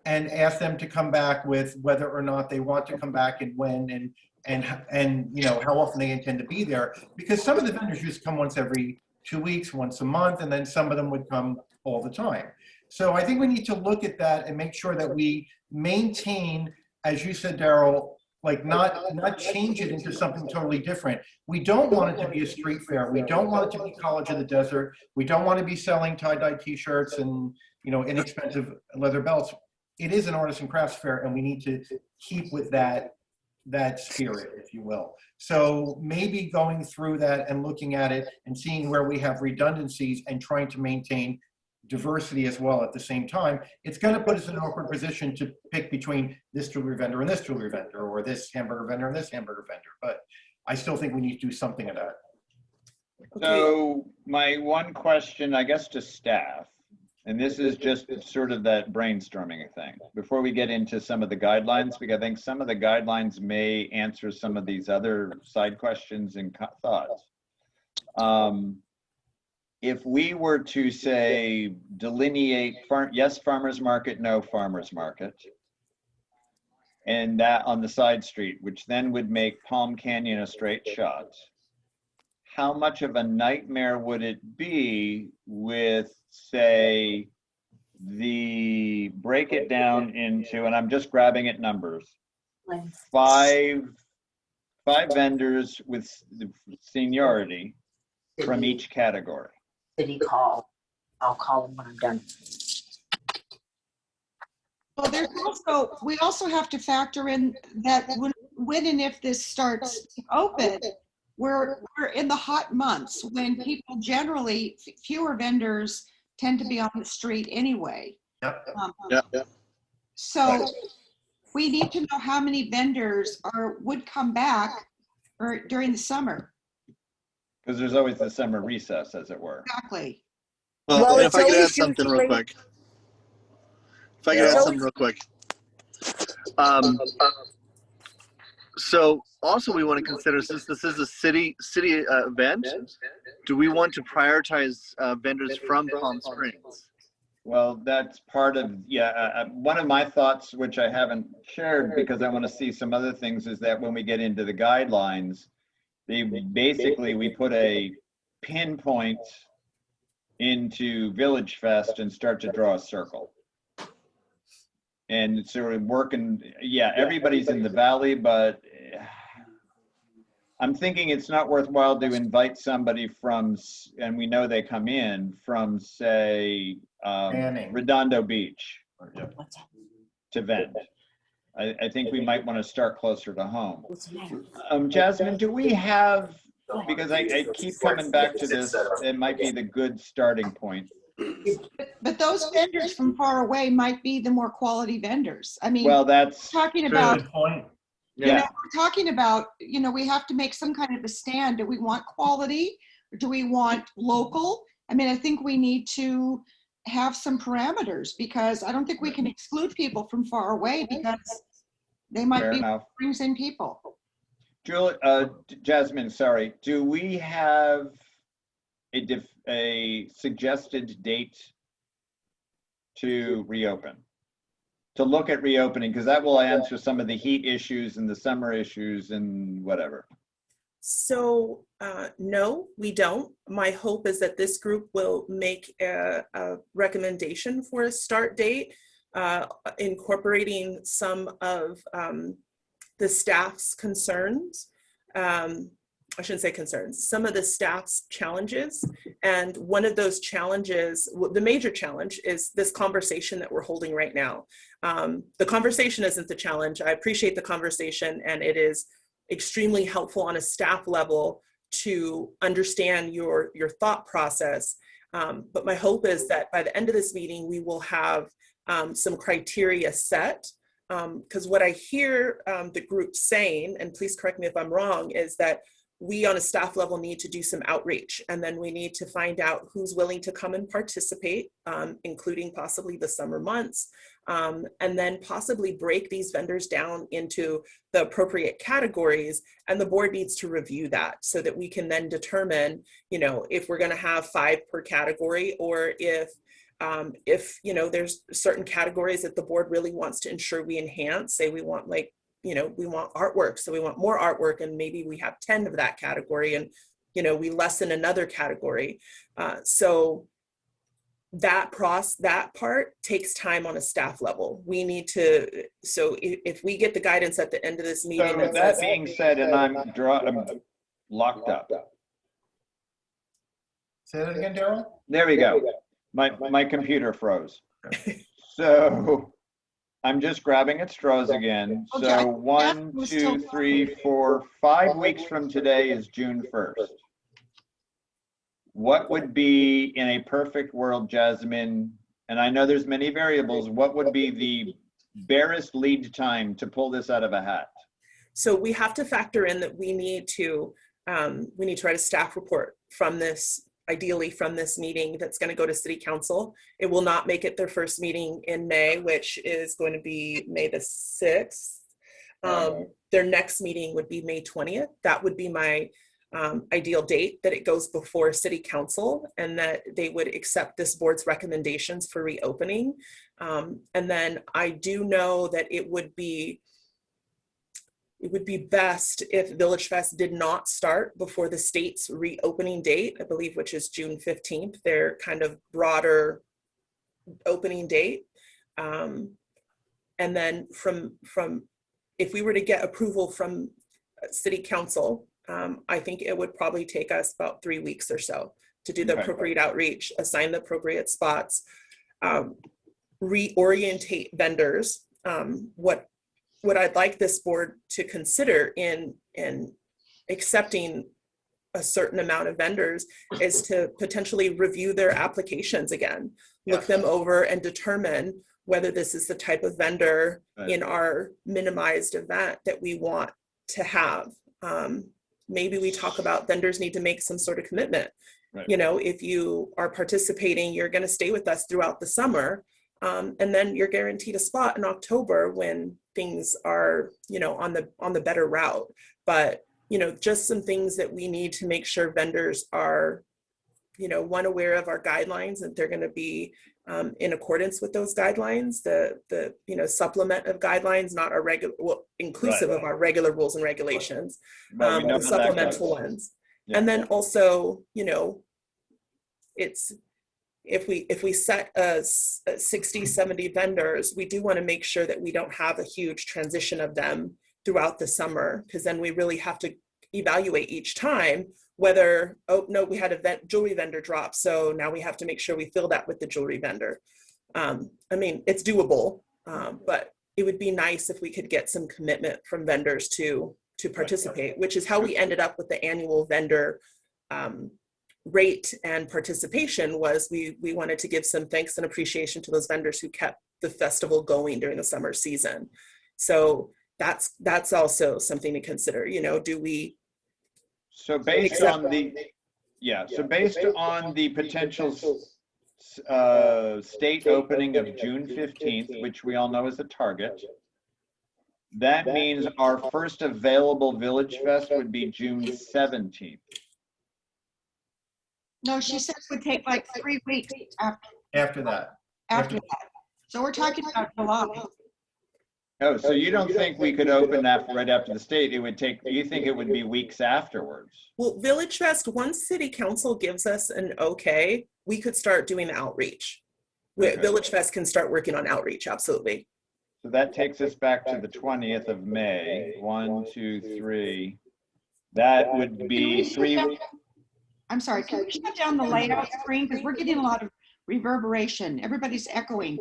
and ask them to come back with whether or not they want to come back and when and you know, how often they intend to be there. Because some of the vendors used to come once every 2 weeks, once a month, and then some of them would come all the time. So I think we need to look at that and make sure that we maintain, as you said, Daryl, like not change it into something totally different. We don't want it to be a street fair. We don't want it to be College of the Desert. We don't want to be selling tie-dye t-shirts and, you know, inexpensive leather belts. It is an arts and crafts fair, and we need to keep with that spirit, if you will. So maybe going through that and looking at it and seeing where we have redundancies and trying to maintain diversity as well at the same time, it's going to put us in an awkward position to pick between this jewelry vendor and this jewelry vendor, or this hamburger vendor and this hamburger vendor. But I still think we need to do something of that. So my one question, I guess, to staff, and this is just sort of that brainstorming thing, before we get into some of the guidelines, because I think some of the guidelines may answer some of these other side questions and thoughts. If we were to say, delineate, yes, farmer's market, no farmer's market, and that on the side street, which then would make Palm Canyon a straight shot, how much of a nightmare would it be with, say, break it down into, and I'm just grabbing at numbers, five vendors with seniority from each category. City call. I'll call them when I'm done. Well, we also have to factor in that when and if this starts to open, we're in the hot months when people generally, fewer vendors tend to be on the street anyway. Yep. So we need to know how many vendors would come back during the summer. Because there's always the summer recess, as it were. Exactly. Well, if I could add something real quick. So also we want to consider, since this is a city event, do we want to prioritize vendors from Palm Springs? Well, that's part of, one of my thoughts, which I haven't shared because I want to see some other things, is that when we get into the guidelines, we put a pinpoint into VillageFest and start to draw a circle. And so we're working, everybody's in the valley, but I'm thinking it's not worthwhile to invite somebody from, and we know they come in from, say, Redondo Beach to vend. I think we might want to start closer to home. Jasmine, do we have, because I keep coming back to this, it might be the good starting point. But those vendors from far away might be the more quality vendors. I mean, well, that's talking about, yeah. You know, we're talking about, you know, we have to make some kind of a stand. Do we want quality or do we want local? I mean, I think we need to have some parameters, because I don't think we can exclude people from far away because they might be brings in people. Jasmine, sorry, do we have a suggested date to reopen? To look at reopening, because that will answer some of the heat issues and the summer issues and whatever. So no, we don't. My hope is that this group will make a recommendation for a start date, incorporating some of the staff's concerns. I shouldn't say concerns, some of the staff's challenges. And one of those challenges, the major challenge, is this conversation that we're holding right now. The conversation isn't the challenge. I appreciate the conversation, and it is extremely helpful on a staff level to understand your thought process. But my hope is that by the end of this meeting, we will have some criteria set. Because what I hear the group saying, and please correct me if I'm wrong, is that we on a staff level need to do some outreach, and then we need to find out who's willing to come and participate, including possibly the summer months, and then possibly break these vendors down into the appropriate categories. And the board needs to review that so that we can then determine, you know, if we're going to have 5 per category, or if you know, there's certain categories that the board really wants to ensure we enhance. Say we want, like, you know, we want artwork, so we want more artwork, and maybe we have 10 of that category, and, you know, we lessen another category. So that part takes time on a staff level. We need to, so if we get the guidance at the end of this meeting. So that being said, and I'm locked up. Say that again, Daryl? There we go. My computer froze. So I'm just grabbing at straws again. So 1, 2, 3, 4, 5 weeks from today is June 1st. What would be, in a perfect world, Jasmine, and I know there's many variables, what would be the barest lead time to pull this out of a hat? So we have to factor in that we need to write a staff report from this, ideally from this meeting that's going to go to City Council. It will not make it their first meeting in May, which is going to be May the 6th. Their next meeting would be May 20th. That would be my ideal date, that it goes before City Council and that they would accept this board's recommendations for reopening. And then I do know that it would be best if VillageFest did not start before the state's reopening date, I believe, which is June 15th, their kind of broader opening date. And then from if we were to get approval from City Council, I think it would probably take us about 3 weeks or so to do the appropriate outreach, assign the appropriate spots, reorientate vendors. What I'd like this board to consider in accepting a certain amount of vendors is to potentially review their applications again, look them over and determine whether this is the type of vendor in our minimized event that we want to have. Maybe we talk about vendors need to make some sort of commitment. You know, if you are participating, you're going to stay with us throughout the summer. And then you're guaranteed a spot in October when things are, you know, on the better route. But, you know, just some things that we need to make sure vendors are, you know, one, aware of our guidelines, that they're going to be in accordance with those guidelines, the you know, supplement of guidelines, not our regular, well, inclusive of our regular rules and regulations, the supplemental ones. And then also, you know, it's, if we set 60, 70 vendors, we do want to make sure that we don't have a huge transition of them throughout the summer, because then we really have to evaluate each time whether, oh no, we had a jewelry vendor drop, so now we have to make sure we fill that with the jewelry vendor. I mean, it's doable, but it would be nice if we could get some commitment from vendors to participate, which is how we ended up with the annual vendor rate and participation. Was we wanted to give some thanks and appreciation to those vendors who kept the festival going during the summer season. So that's also something to consider. You know, do we? So based on the, so based on the potential state opening of June 15th, which we all know is a target, that means our first available VillageFest would be June 17th. No, she said it would take like 3 weeks After that. after that. So we're talking about July. Oh, so you don't think we could open that right after the state? It would take, you think it would be weeks afterwards? Well, VillageFest, once City Council gives us an okay, we could start doing outreach. VillageFest can start working on outreach, absolutely. So that takes us back to the 20th of May. 1, 2, 3. That would be 3 weeks. I'm sorry, can we shut down the layout screen? Because we're getting a lot of reverberation. Everybody's echoing.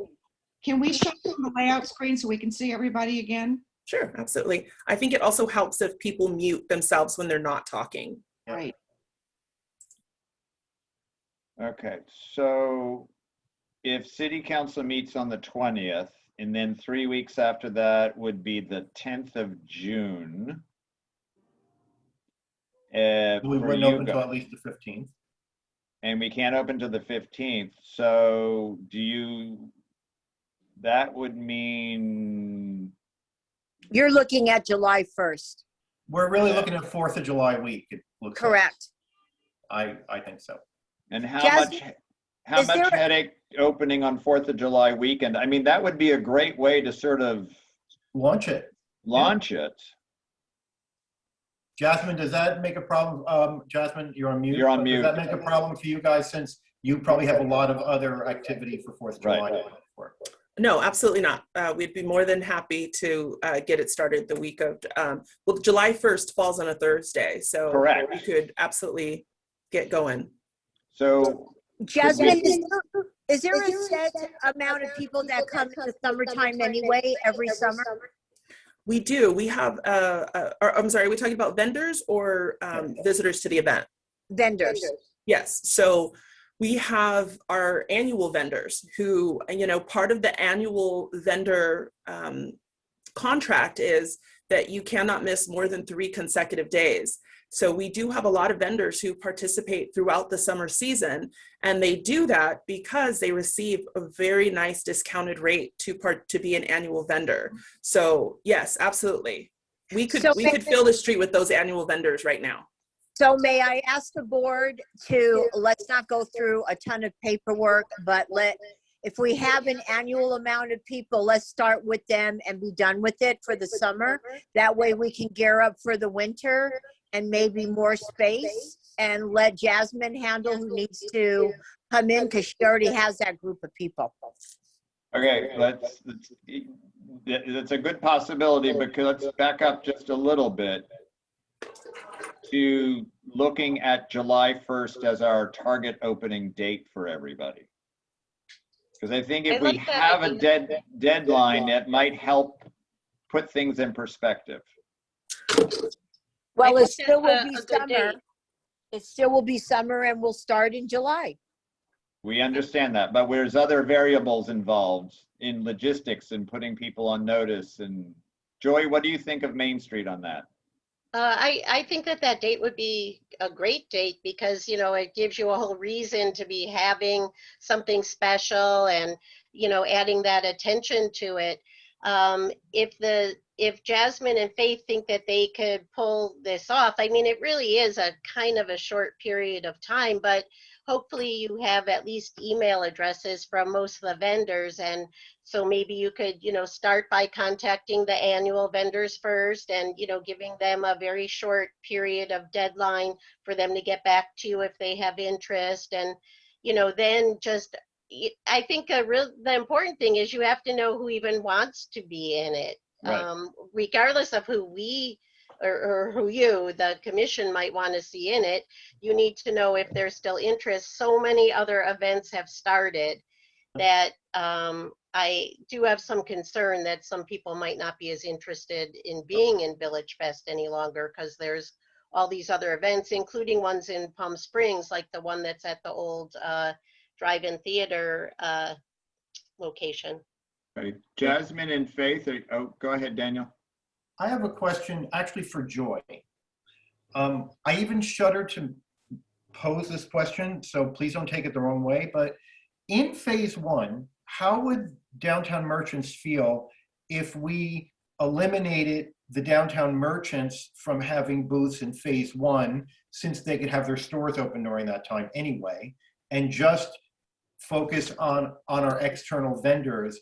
Can we shut down the layout screen so we can see everybody again? Sure, absolutely. I think it also helps if people mute themselves when they're not talking. Right. Okay, so if city council meets on the 20th, and then 3 weeks after that would be the 10th of June. We For wouldn't you open until guys, at least the 15th. and we can't open till the 15th. So that would mean, You're looking at July 1st. We're really looking at 4th of July week. It looks like. Correct. I think so. and how Jasmine, much is there a- headache opening on 4th of July weekend? I mean, that would be a great way to sort of Launch it. launch it. Jasmine, does that make a problem? Jasmine, you're on mute. You're on Does mute. that make a problem for you guys since you probably have a lot of other activity for 4th of July? Right. No, absolutely not. We'd be more than happy to get it started the week of, well, July 1st falls on a Thursday, so Correct. we could absolutely get going. So Jasmine, is there a set amount of people that come in the summertime anyway, every summer? We do. We have, I'm sorry, are we talking about vendors or visitors to the event? Vendors. Yes. So we have our annual vendors who, part of the annual vendor contract is that you cannot miss more than 3 consecutive days. So we do have a lot of vendors who participate throughout the summer season, and they do that because they receive a very nice discounted rate to be an annual vendor. So yes, absolutely. We could fill the street with those annual vendors right now. So may I ask the board to, let's not go through a ton of paperwork, but if we have an annual amount of people, let's start with them and be done with it for the summer. That way we can gear up for the winter and maybe more space, and let Jasmine handle who needs to come in because she already has that group of people. Okay, that's a good possibility, but let's back up just a little bit to looking at July 1st as our target opening date for everybody. Because I think if we have a deadline, it might help put things in perspective. Well, it still will be summer. It still will be summer and we'll start in July. We understand that, but there's other variables involved in logistics and putting people on notice. And Joy, what do you think of Main Street on that? I think that date would be a great date because, it gives you a whole reason to be having something special and, adding that attention to it. If Jasmine and Faith think that they could pull this off, I mean, it really is a kind of a short period of time, but hopefully you have at least email addresses from most of the vendors. And so maybe you could, start by contacting the annual vendors first and, giving them a very short period of deadline for them to get back to you if they have interest. And, then just, I think the important thing is you have to know who even wants to be in it. Right. Regardless of who we or who you, the commission, might want to see in it, you need to know if there's still interest. So many other events have started that I do have some concern that some people might not be as interested in being in VillageFest any longer because there's all these other events, including ones in Palm Springs, like the one that's at the old drive-in theater location. Right. Jasmine and Faith, go ahead, Daniel. I have a question actually for Joy. I even shudder to pose this question, so please don't take it the wrong way, but in phase 1, how would downtown merchants feel if we eliminated the downtown merchants from having booths in phase 1, since they could have their stores open during that time anyway, and just focus on our external vendors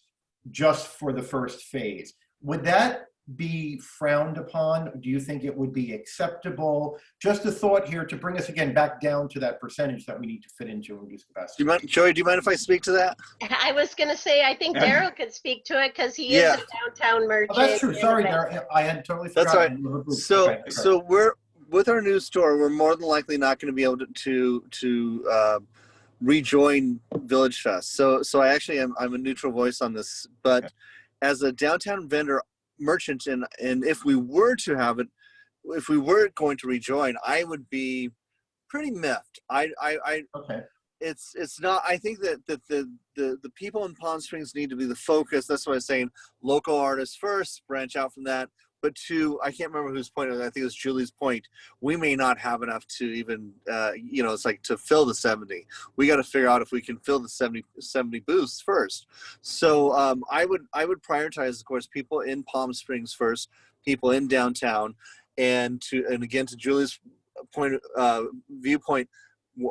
just for the first phase? Would that be frowned upon? Do you think it would be acceptable? Just a thought here to bring us again back down to that percentage that we need to fit into and reduce capacity. Joey, do you mind if I speak to that? I was going to say, I think Daryl could speak to it because he is a downtown merchant. Oh, that's true. Sorry, Daryl. I had totally That's forgotten. right. So we're with our new store. We're more than likely not going to be able to rejoin VillageFest. So I actually I'm a neutral voice on this. But as a downtown vendor merchant, and if we were to have it, if we were going to rejoin, I would be pretty miffed. it's not. I think that the people in Palm Springs need to be the focus. That's why I was saying local artists first, branch out from that. But two, I can't remember whose point. I think it was Julie's point. We may not have enough to even, it's like to fill the 70. We got to figure out if we can fill the 70 booths first. So I would prioritize, of course, people in Palm Springs first, people in downtown, and again to Julie's viewpoint.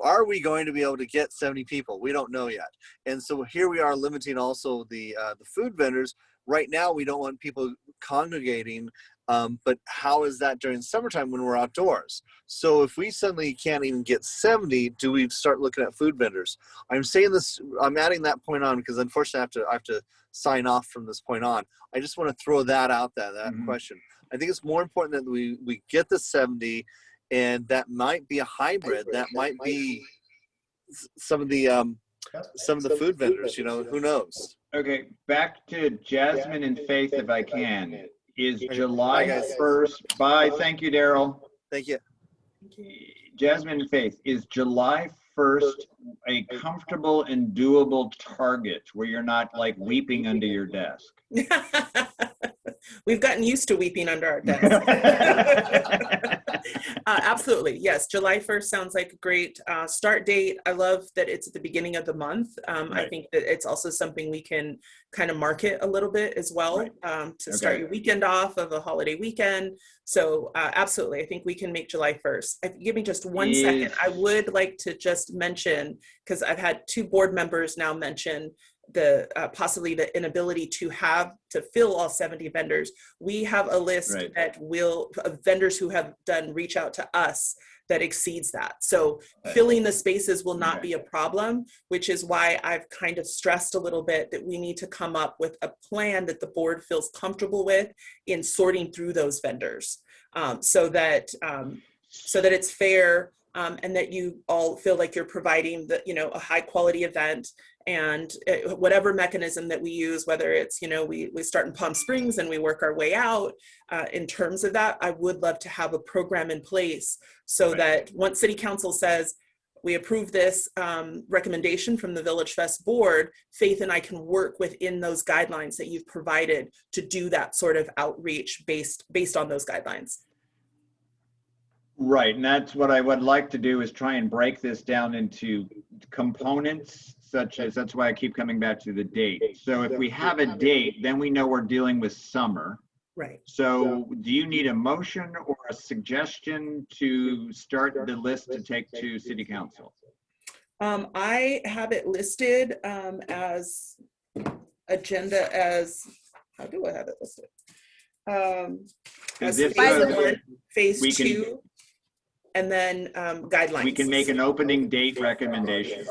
Are we going to be able to get 70 people? We don't know yet. And so here we are limiting also the food vendors. Right now, we don't want people congregating, but how is that during summertime when we're outdoors? So if we suddenly can't even get 70, do we start looking at food vendors? I'm saying this, I'm adding that point on because unfortunately I have to sign off from this point on. I just want to throw that out there, that question. I think it's more important that we get the 70, and that might be a hybrid. That might be some of the food vendors, who knows? Okay, back to Jasmine and Faith, if I can. Is July 1st, bye, thank you, Daryl. Thank you. Jasmine and Faith, is July 1st a comfortable and doable target where you're not like weeping under your desk? We've gotten used to weeping under our desk. Absolutely, yes. July 1st sounds like a great start date. I love that it's at the beginning of the month. I think that it's also something we can kind of market a little bit as well, to start your weekend off of a holiday weekend. So absolutely, I think we can make July 1st. Give me just one second. I would like to just mention, because I've had 2 board members now mention the possibly the inability to fill all 70 vendors. We have a list of vendors who have done reach out to us that exceeds that. So filling the spaces will not be a problem, which is why I've kind of stressed a little bit that we need to come up with a plan that the board feels comfortable with in sorting through those vendors, so that it's fair, and that you all feel like you're providing a high quality event. And whatever mechanism that we use, whether it's, we start in Palm Springs and we work our way out, in terms of that, I would love to have a program in place so that once City Council says, we approve this recommendation from the VillageFest board, Faith and I can work within those guidelines that you've provided to do that sort of outreach based on those guidelines. Right, and that's what I would like to do, is try and break this down into components, that's why I keep coming back to the date. So if we have a date, then we know we're dealing with summer. Right. So do you need a motion or a suggestion to start the list to take to City Council? I have it listed as agenda how do I have it listed? As phase 2, and then guidelines. We can make an opening date recommendation.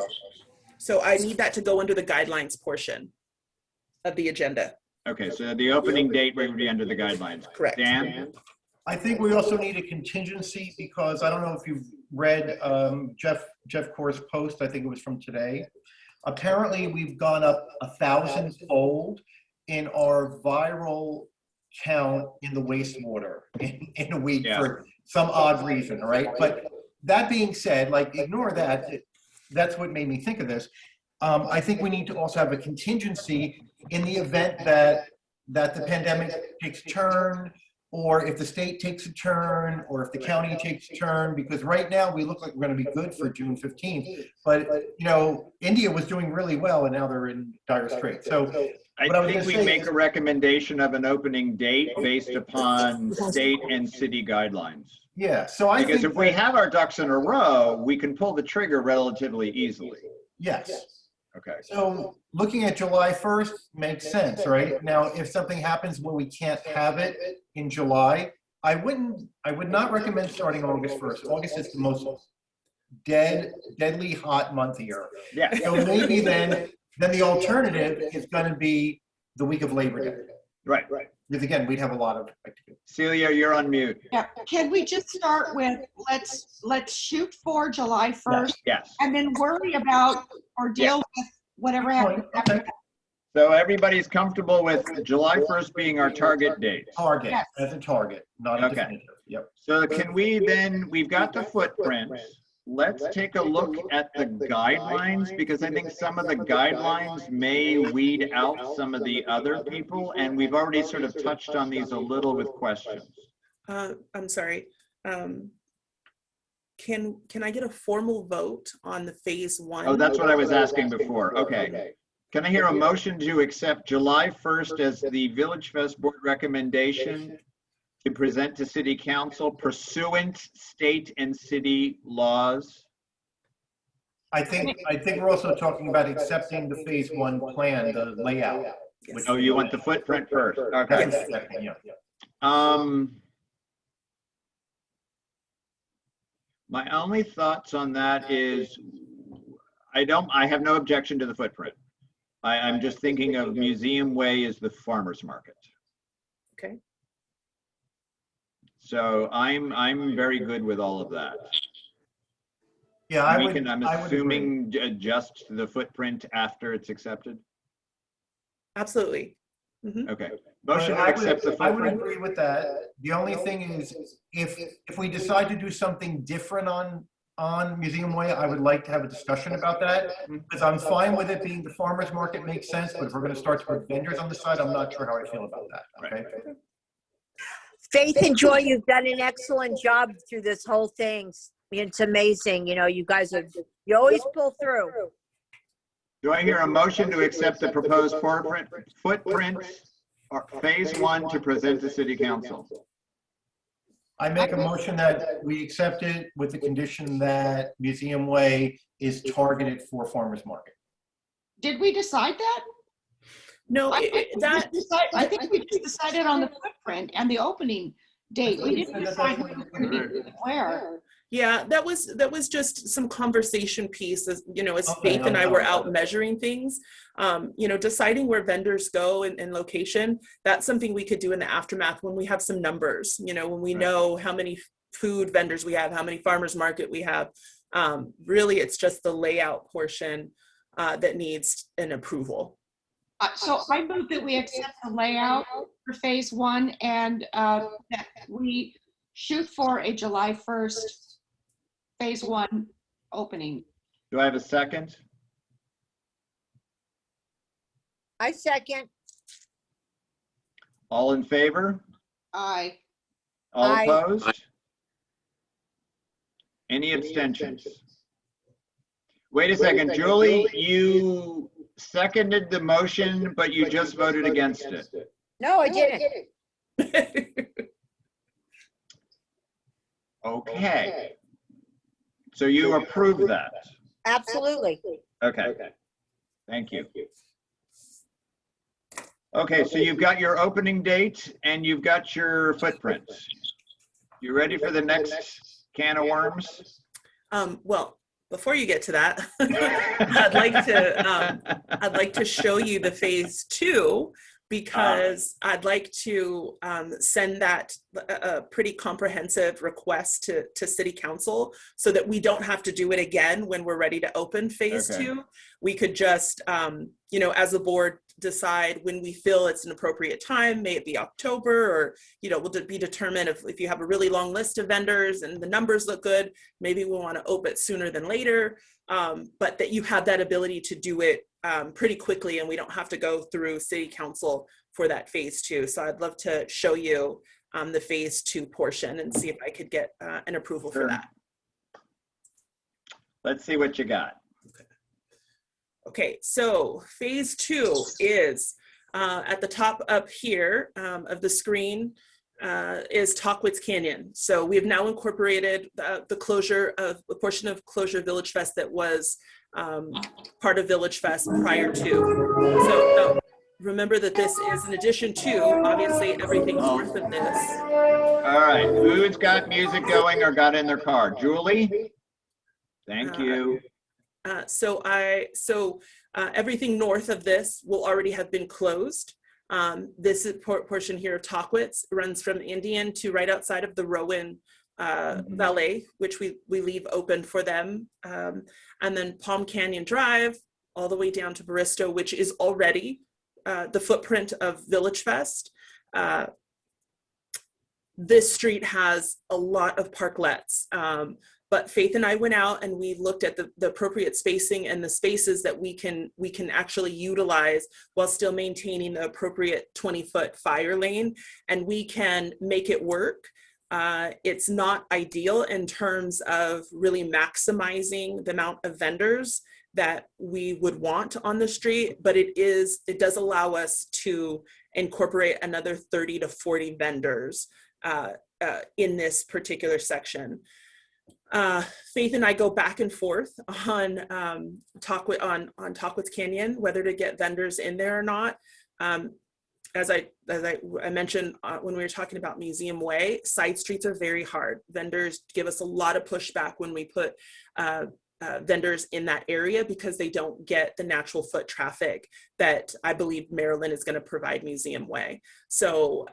So I need that to go under the guidelines portion of the agenda. Okay, so the opening date would be under the guidelines. Correct. Dan? I think we also need a contingency, because I don't know if you've read Jeff Corr's post. I think it was from today. Apparently, we've gone up 1,000-fold in our viral count in the wastewater in a week for some odd reason, right? But that being said, ignore that. That's what made me think of this. I think we need to also have a contingency in the event that the pandemic takes a turn, or if the state takes a turn, or if the county takes a turn, because right now we look like we're going to be good for June 15th. But, India was doing really well, and now they're in dire straits. So I think we make a recommendation of an opening date based upon state and city guidelines. Yeah, so because if we have our ducks in a row, we can pull the trigger relatively easily. Yes. Okay. So looking at July 1st makes sense, right? Now, if something happens where we can't have it in July, I would not recommend starting August 1st. August is the most deadly hot month here. Yeah. So maybe then the alternative is going to be the week of Labor Day. Right. Because again, we'd have a lot of activity. Celia, you're on mute. Yeah. Can we just start with let's shoot for July 1st, yes, and then worry about or deal with whatever happens after that. So everybody's comfortable with July 1st being our target date. Target, as a target, not a definitive. Yep. So can we then, we've got the footprints. let's take a look at the guidelines, because I think some of the guidelines may weed out some of the other people, and we've already sort of touched on these a little with questions. I'm sorry. Can I get a formal vote on the phase 1? Oh, that's what I was asking before. Okay. Can I hear a motion to accept July 1st as the VillageFest board recommendation to present to City Council pursuant state and city laws? I think we're also talking about accepting the phase 1 plan, the layout. Yes. Oh, you want the footprint first? Okay. Yeah. My only thoughts on that is I have no objection to the footprint. I'm just thinking of Museum Way as the farmer's market. Okay. So I'm very good with all of that. Yeah, I'm assuming adjust the footprint after it's accepted. Absolutely. Mm-hmm. Okay. Motion to accept the I would footprint. agree with that. The only thing is, if we decide to do something different on Museum Way, I would like to have a discussion about that, because I'm fine with it being the farmer's market, makes sense, but if we're going to start to put vendors on the side, I'm not sure how I feel about that. Okay. Faith and Joy, you've done an excellent job through this whole thing. It's amazing. You know, you guys you always pull through. Do I hear a motion to accept the proposed footprint or phase 1 to present to City Council? I make a motion that we accept it with the condition that Museum Way is targeted for farmers market. Did we decide that? No, I think we just decided on the footprint and the opening date. We didn't decide where. Yeah, that was just some conversation piece, as you know, as Okay, Faith and I were out measuring things. You know, deciding where vendors go and location, that's something we could do in the aftermath when we have some numbers, you know, when we know how many food vendors we have, how many farmers market we have. Really, it's just the layout portion that needs an approval. So I move that we accept the layout for phase 1 and that we shoot for a July 1st phase 1 opening. Do I have a second? I second. All in favor? Aye. All Aye. opposed? Any abstentions? Wait a second, Julie, you seconded the motion, but you just voted against it. No, I didn't. Okay. So you approve that? Absolutely. Okay. Thank you. Okay, so you've got your opening date and you've got your footprint. You ready for the next can of worms? Well, before you get to that, I'd like to show you the phase 2, because I'd like to send that a pretty comprehensive request to City Council so that we don't have to do it again when we're ready to open phase 2. We could just, you know, as a board, decide when we feel it's an appropriate time. May it be October, or, you know, will be determined if you have a really long list of vendors and the numbers look good, maybe we'll want to open it sooner than later. But that you have that ability to do it pretty quickly, and we don't have to go through City Council for that phase 2. So I'd love to show you the phase 2 portion and see if I could get an approval for that. Let's see what you got. Okay, so phase 2 is at the top up here of the screen is Tockwitz Canyon. So we have now incorporated the closure of a portion of closure VillageFest that was part of VillageFest prior to. So remember that this is in addition to, obviously, everything north of this. All right, who's got music going or got in their car? Julie? Thank you. So everything north of this will already have been closed. This is portion here of Tockwitz runs from Indian to right outside of the Rowan Valley, which we leave open for them. And then Palm Canyon Drive all the way down to Barristo, which is already the footprint of VillageFest. This street has a lot of parklets. But Faith and I went out and we looked at the appropriate spacing and the spaces that we can actually utilize while still maintaining the appropriate 20-foot fire lane, and we can make it work. It's not ideal in terms of really maximizing the amount of vendors that we would want on the street, but it does allow us to incorporate another 30 to 40 vendors in this particular section. Faith and I go back and forth on Tockwitz Canyon, whether to get vendors in there or not. As I mentioned when we were talking about Museum Way, side streets are very hard. Vendors give us a lot of pushback when we put vendors in that area because they don't get the natural foot traffic that I believe Maryland is going to provide Museum Way. So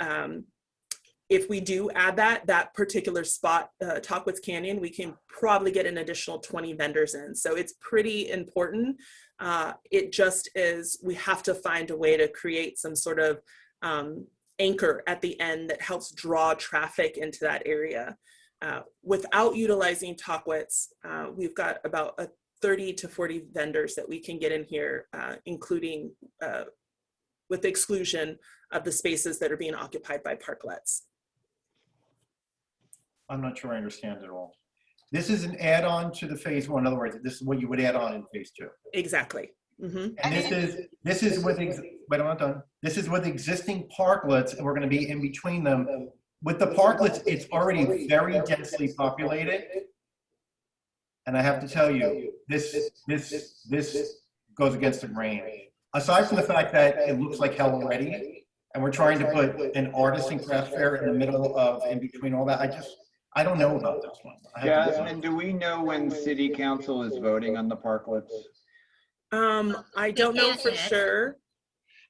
if we do add that particular spot, Tockwitz Canyon, we can probably get an additional 20 vendors in. So it's pretty important. It just is, we have to find a way to create some sort of anchor at the end that helps draw traffic into that area. Without utilizing Tockwitz, we've got about 30 to 40 vendors that we can get in here, including with the exclusion of the spaces that are being occupied by parklets. I'm not sure I understand it all. This is an add-on to the phase one. In other words, this is what you would add on in phase two. Exactly. Mm-hmm. And this is with, wait, I'm not done. This is with existing parklets, and we're going to be in between them. With the parklets, it's already very densely populated. And I have to tell you, this goes against the grain. Aside from the fact that it looks like hell already, and we're trying to put an artisan craft fair in the middle of, in between all that, I don't know about this one. Jasmine, do we know when city council is voting on the parklets? I don't know for sure.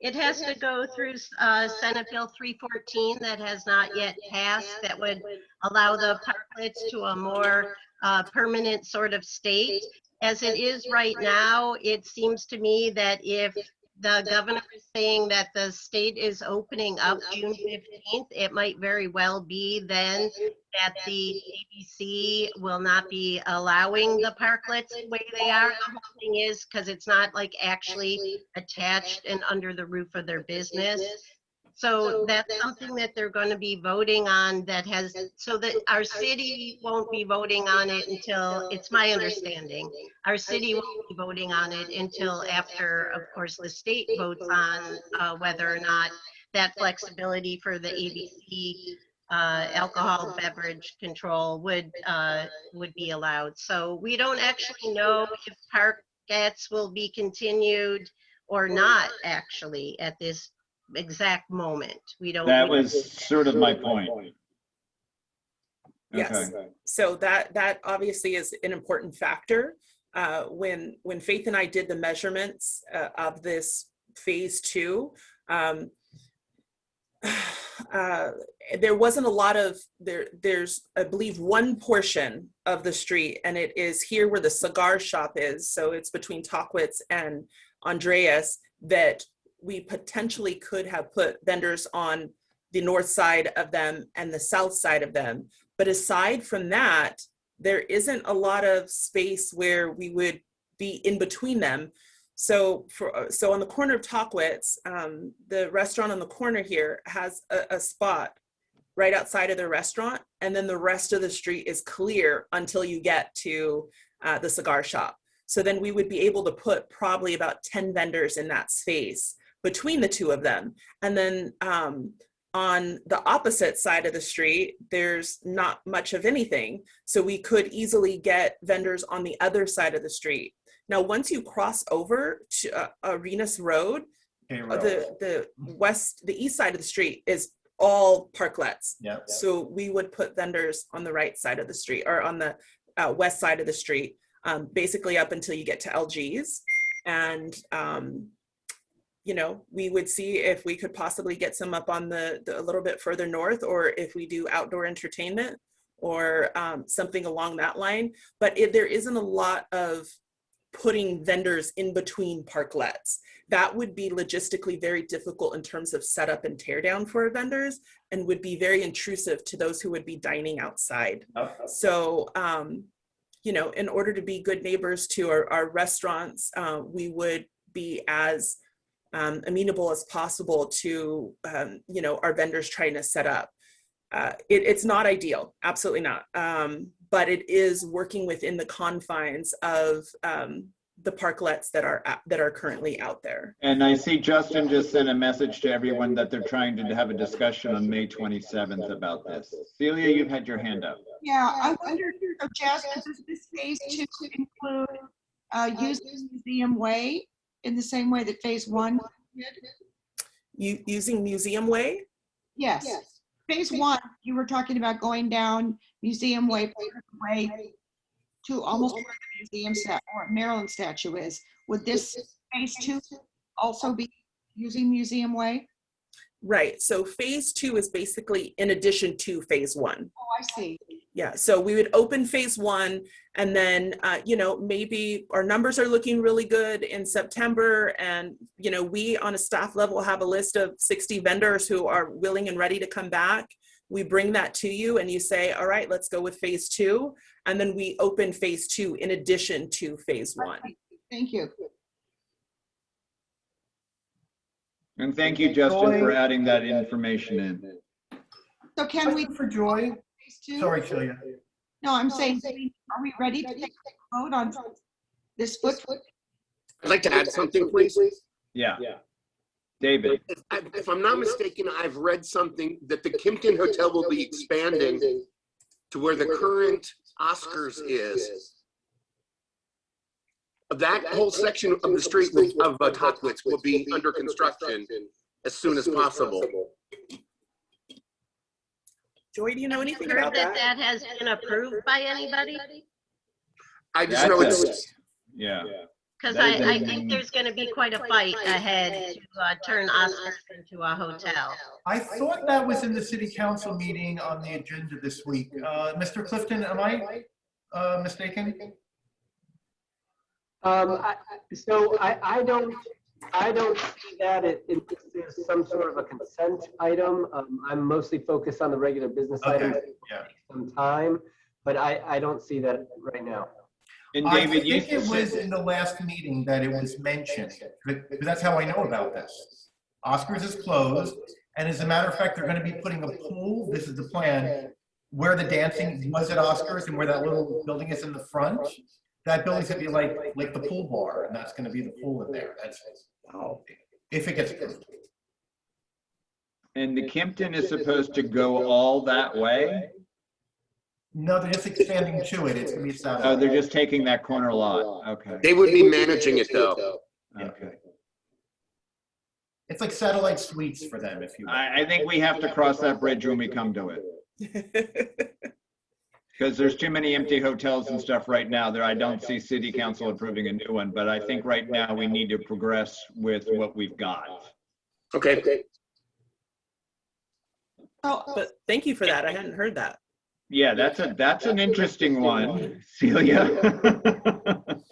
It has to go through Senate Bill 314 that has not yet passed, that would allow the parklets to a more permanent sort of state. As it is right now, it seems to me that if the governor is saying that the state is opening up June 15th, it might very well be then that the ABC will not be allowing the parklets the way they are. The whole thing is because it's not like actually attached and under the roof of their business. So that's something that they're going to be voting on, that has, so that our city won't be voting on it until, it's my understanding, our city won't be voting on it until after, of course, the state votes on whether or not that flexibility for the ABC alcohol beverage control would be allowed. So we don't actually know if parkettes will be continued or not, actually, at this exact moment. We don't. That was sort of my point. Yes. Okay. So that obviously is an important factor. When Faith and I did the measurements of this phase two, there wasn't a lot of there's I believe one portion of the street, and it is here where the cigar shop is, so it's between Tockwitz and Andreas, that we potentially could have put vendors on the north side of them and the south side of them. But aside from that, there isn't a lot of space where we would be in between them. So on the corner of Tockwitz, the restaurant on the corner here has a spot right outside of the restaurant, and then the rest of the street is clear until you get to the cigar shop. So then we would be able to put probably about 10 vendors in that space between the two of them. And then on the opposite side of the street, there's not much of anything. So we could easily get vendors on the other side of the street. Now, once you cross over to Arenas Road, the east side of the street is all parklets. Yep. So we would put vendors on the right side of the street, or on the west side of the street, basically up until you get to LG's. And you know, we would see if we could possibly get some up on the a little bit further north, or if we do outdoor entertainment or something along that line. But there isn't a lot of putting vendors in between parklets. That would be logistically very difficult in terms of setup and tear down for vendors, and would be very intrusive to those who would be dining outside. So in order to be good neighbors to our restaurants, we would be as amenable as possible to, our vendors trying to set up. It's not ideal, absolutely not. But it is working within the confines of the parklets that are currently out there. And I see Justin just sent a message to everyone that they're trying to have a discussion on May 27th about this. Celia, you've had your hand up. Yeah, I wonder, so Jasmine, does this phase 2 include using Museum Way in the same way that phase 1 did? Using Museum Way? Yes. Phase 1, you were talking about going down Museum Way to almost where the museum or Maryland statue is. Would this phase 2 also be using Museum Way? Right. So phase 2 is basically in addition to phase 1. Oh, I see. Yeah. So we would open phase 1, and then, maybe our numbers are looking really good in September. And, we on a staff level have a list of 60 vendors who are willing and ready to come back. We bring that to you and you say, all right, let's go with phase 2. And then we open phase 2 in addition to phase 1. Thank you. And thank you, Justin, for adding that information in. So can we, for Joy? phase 2? Sorry, Celia. No, I'm saying, are we ready to take a vote on this foot? I'd like to add something, please. Yeah. David. If I'm not mistaken, I've read something that the Kimpton Hotel will be expanding to where the current Oscars is. That whole section of the street of Tockwitz will be under construction as soon as possible. Joy, do you know anything Heard about that? that has been approved by anybody? I just know it's. Yeah. Because I think there's going to be quite a fight ahead to turn Oscars into a hotel. I thought that was in the city council meeting on the agenda this week. Mr. Clifton, am I mistaken? I don't see that there's some sort of a consent item. I'm mostly focused on the regular business items. Yeah. Some time, but I don't see that right now. And David, I think it was in the last meeting that it was mentioned, because that's how I know about this. Oscars is closed, and as a matter of fact, they're going to be putting a pool, this is the plan, where the dancing was at Oscars and where that little building is in the front. That building's going to be like the pool bar, and that's going to be the pool in there. That's if it gets approved. And the Kimpton is supposed to go all that way? No, they're just expanding to it. It's going to be satellite. Oh, they're just taking that corner lot. Okay. They would be managing it though. Okay. It's like satellite suites for them, if you will. I think we have to cross that bridge when we come to it. Because there's too many empty hotels and stuff right now there. I don't see city council approving a new one, but I think right now we need to progress with what we've got. Okay. But thank you for that. I hadn't heard that. Yeah, that's an interesting one, Celia.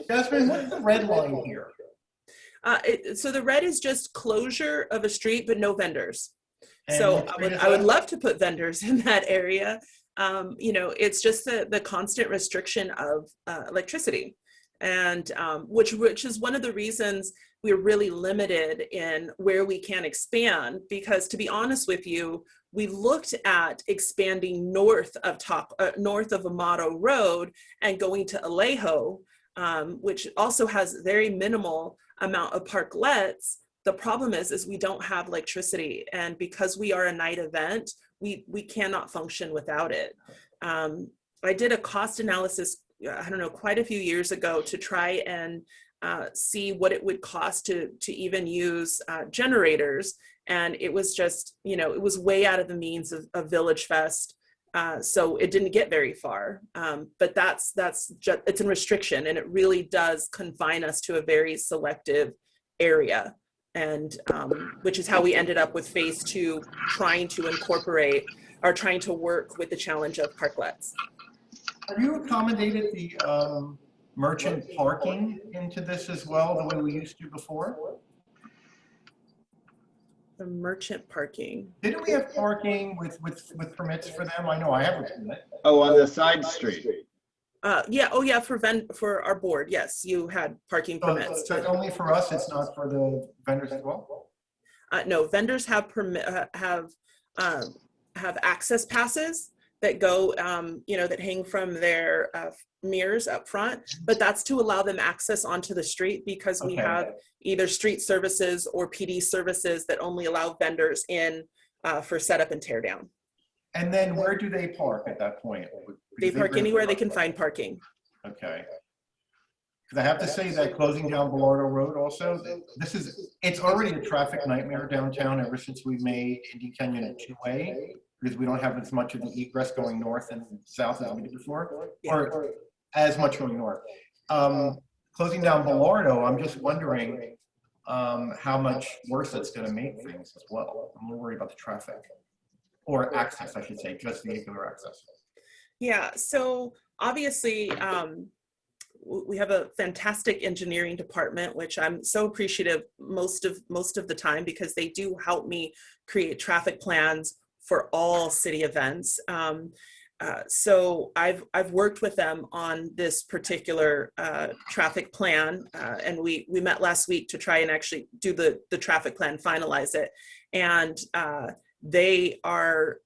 Jasmine, what's the red line here? So the red is just closure of a street, but no vendors. And So I would love to put vendors in that area. It's just the constant restriction of electricity, and which is one of the reasons we're really limited in where we can expand, because to be honest with you, we looked at expanding north of Amato Road and going to Alejo, which also has very minimal amount of parklets. The problem is we don't have electricity, and because we are a night event, we cannot function without it. I did a cost analysis, I don't know, quite a few years ago to try and see what it would cost to even use generators. And it was just, it was way out of the means of VillageFest. So it didn't get very far. But that's just, it's a restriction, and it really does confine us to a very selective area. And which is how we ended up with phase 2, trying to incorporate or trying to work with the challenge of parklets. Have you accommodated the merchant parking into this as well, the way we used to before? The merchant parking. Didn't we have parking with permits for them? I know I have a permit. Oh, on the side street. Yeah, oh yeah, for our board, yes, you had parking permits. So it's only for us, it's not for the vendors as well? No, vendors have access passes that go, that hang from their mirrors up front, but that's to allow them access onto the street because we have either street services or PD services that only allow vendors in for setup and tear down. And then where do they park at that point? They park anywhere they can find parking. Okay. Because I have to say that closing down Bellardo Road also, it's already a traffic nightmare downtown ever since we made Indian Canyon a two-way, because we don't have as much of the egress going north and south as we did before, or as much going north. Closing down Bellardo, I'm just wondering how much worse that's going to make things as well. I'm more worried about the traffic, or access, I should say, just vehicular access. Yeah, so obviously, we have a fantastic engineering department, which I'm so appreciative most of the time because they do help me create traffic plans for all city events. So I've worked with them on this particular traffic plan, and we met last week to try and actually do the traffic plan, finalize it, and they are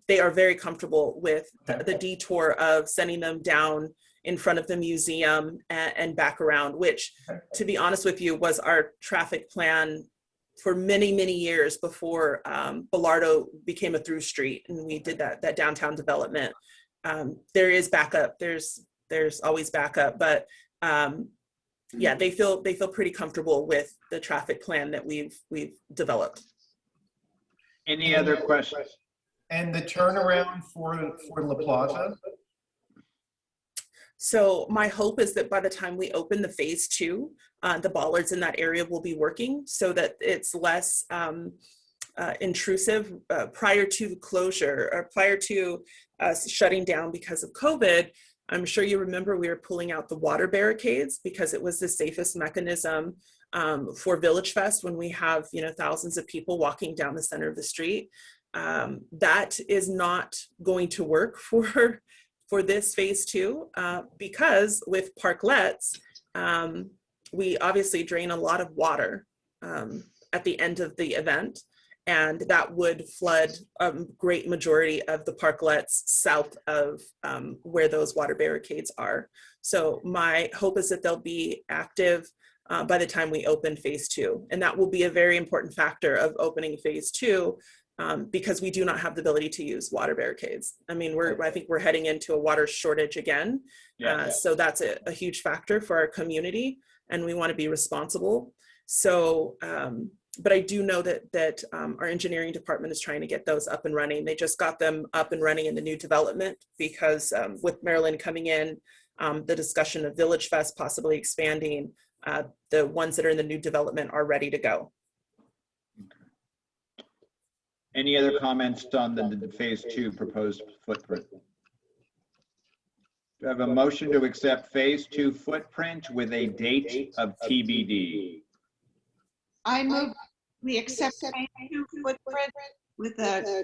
very comfortable with the detour of sending them down in front of the museum and back around, which, to be honest with you, was our traffic plan for many, many years before Bellardo became a through street and we did that downtown development. There is backup, there's always backup, but yeah, they feel pretty comfortable with the traffic plan that we've developed. Any other questions? And the turnaround for La Plaza? So my hope is that by the time we open the phase 2, the bollards in that area will be working so that it's less intrusive. Prior to the closure, or prior to us shutting down because of COVID, I'm sure you remember we were pulling out the water barricades because it was the safest mechanism for VillageFest when we have thousands of people walking down the center of the street. That is not going to work for this phase 2 because with parklets, we obviously drain a lot of water at the end of the event, and that would flood a great majority of the parklets south of where those water barricades are. So my hope is that they'll be active by the time we open phase 2, and that will be a very important factor of opening phase 2. Because we do not have the ability to use water barricades. I mean, I think we're heading into a water shortage again. So that's a huge factor for our community, and we want to be responsible. So, but I do know that our engineering department is trying to get those up and running. They just got them up and running in the new development because with Maryland coming in, the discussion of VillageFest possibly expanding, the ones that are in the new development are ready to go. Any other comments on the phase 2 proposed footprint? Do I have a motion to accept phase 2 footprint with a date of TBD? I move we accept phase 2 footprint with a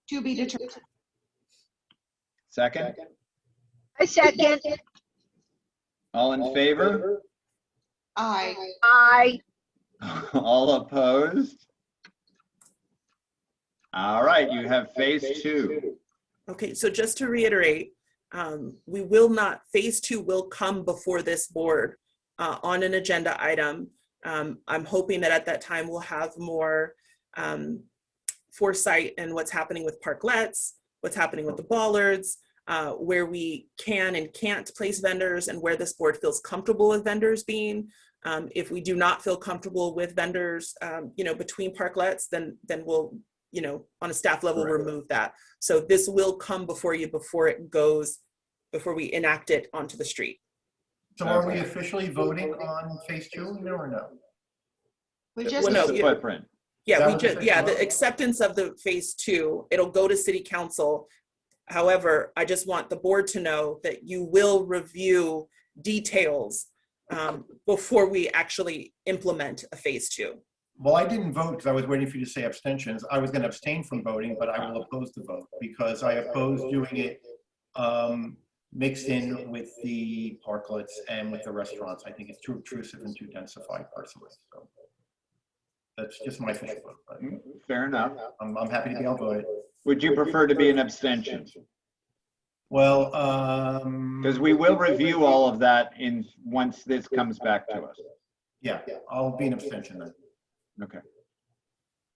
to be determined. Second? I second. All in favor? Aye. Aye. All opposed? All right, you have phase 2. Okay, so just to reiterate, we will not, phase 2 will come before this board on an agenda item. I'm hoping that at that time we'll have more foresight in what's happening with parklets, what's happening with the bollards, where we can and can't place vendors, and where this board feels comfortable with vendors being. If we do not feel comfortable with vendors, between parklets, then we'll, on a staff level, remove that. So this will come before you before we enact it onto the street. So are we officially voting on phase 2, or no? We just the footprint. Yeah, the acceptance of the phase 2, it'll go to city council. However, I just want the board to know that you will review details before we actually implement a phase 2. Well, I didn't vote because I was waiting for you to say abstentions. I was going to abstain from voting, but I will oppose the vote because I oppose doing it mixed in with the parklets and with the restaurants. I think it's too obtrusive and too densified personally. So that's just my official vote. But Fair enough. I'm happy to be outvoted. Would you prefer to be an abstention? Well, because we will review all of that once this comes back to us. Yeah, I'll be an abstention then. Okay.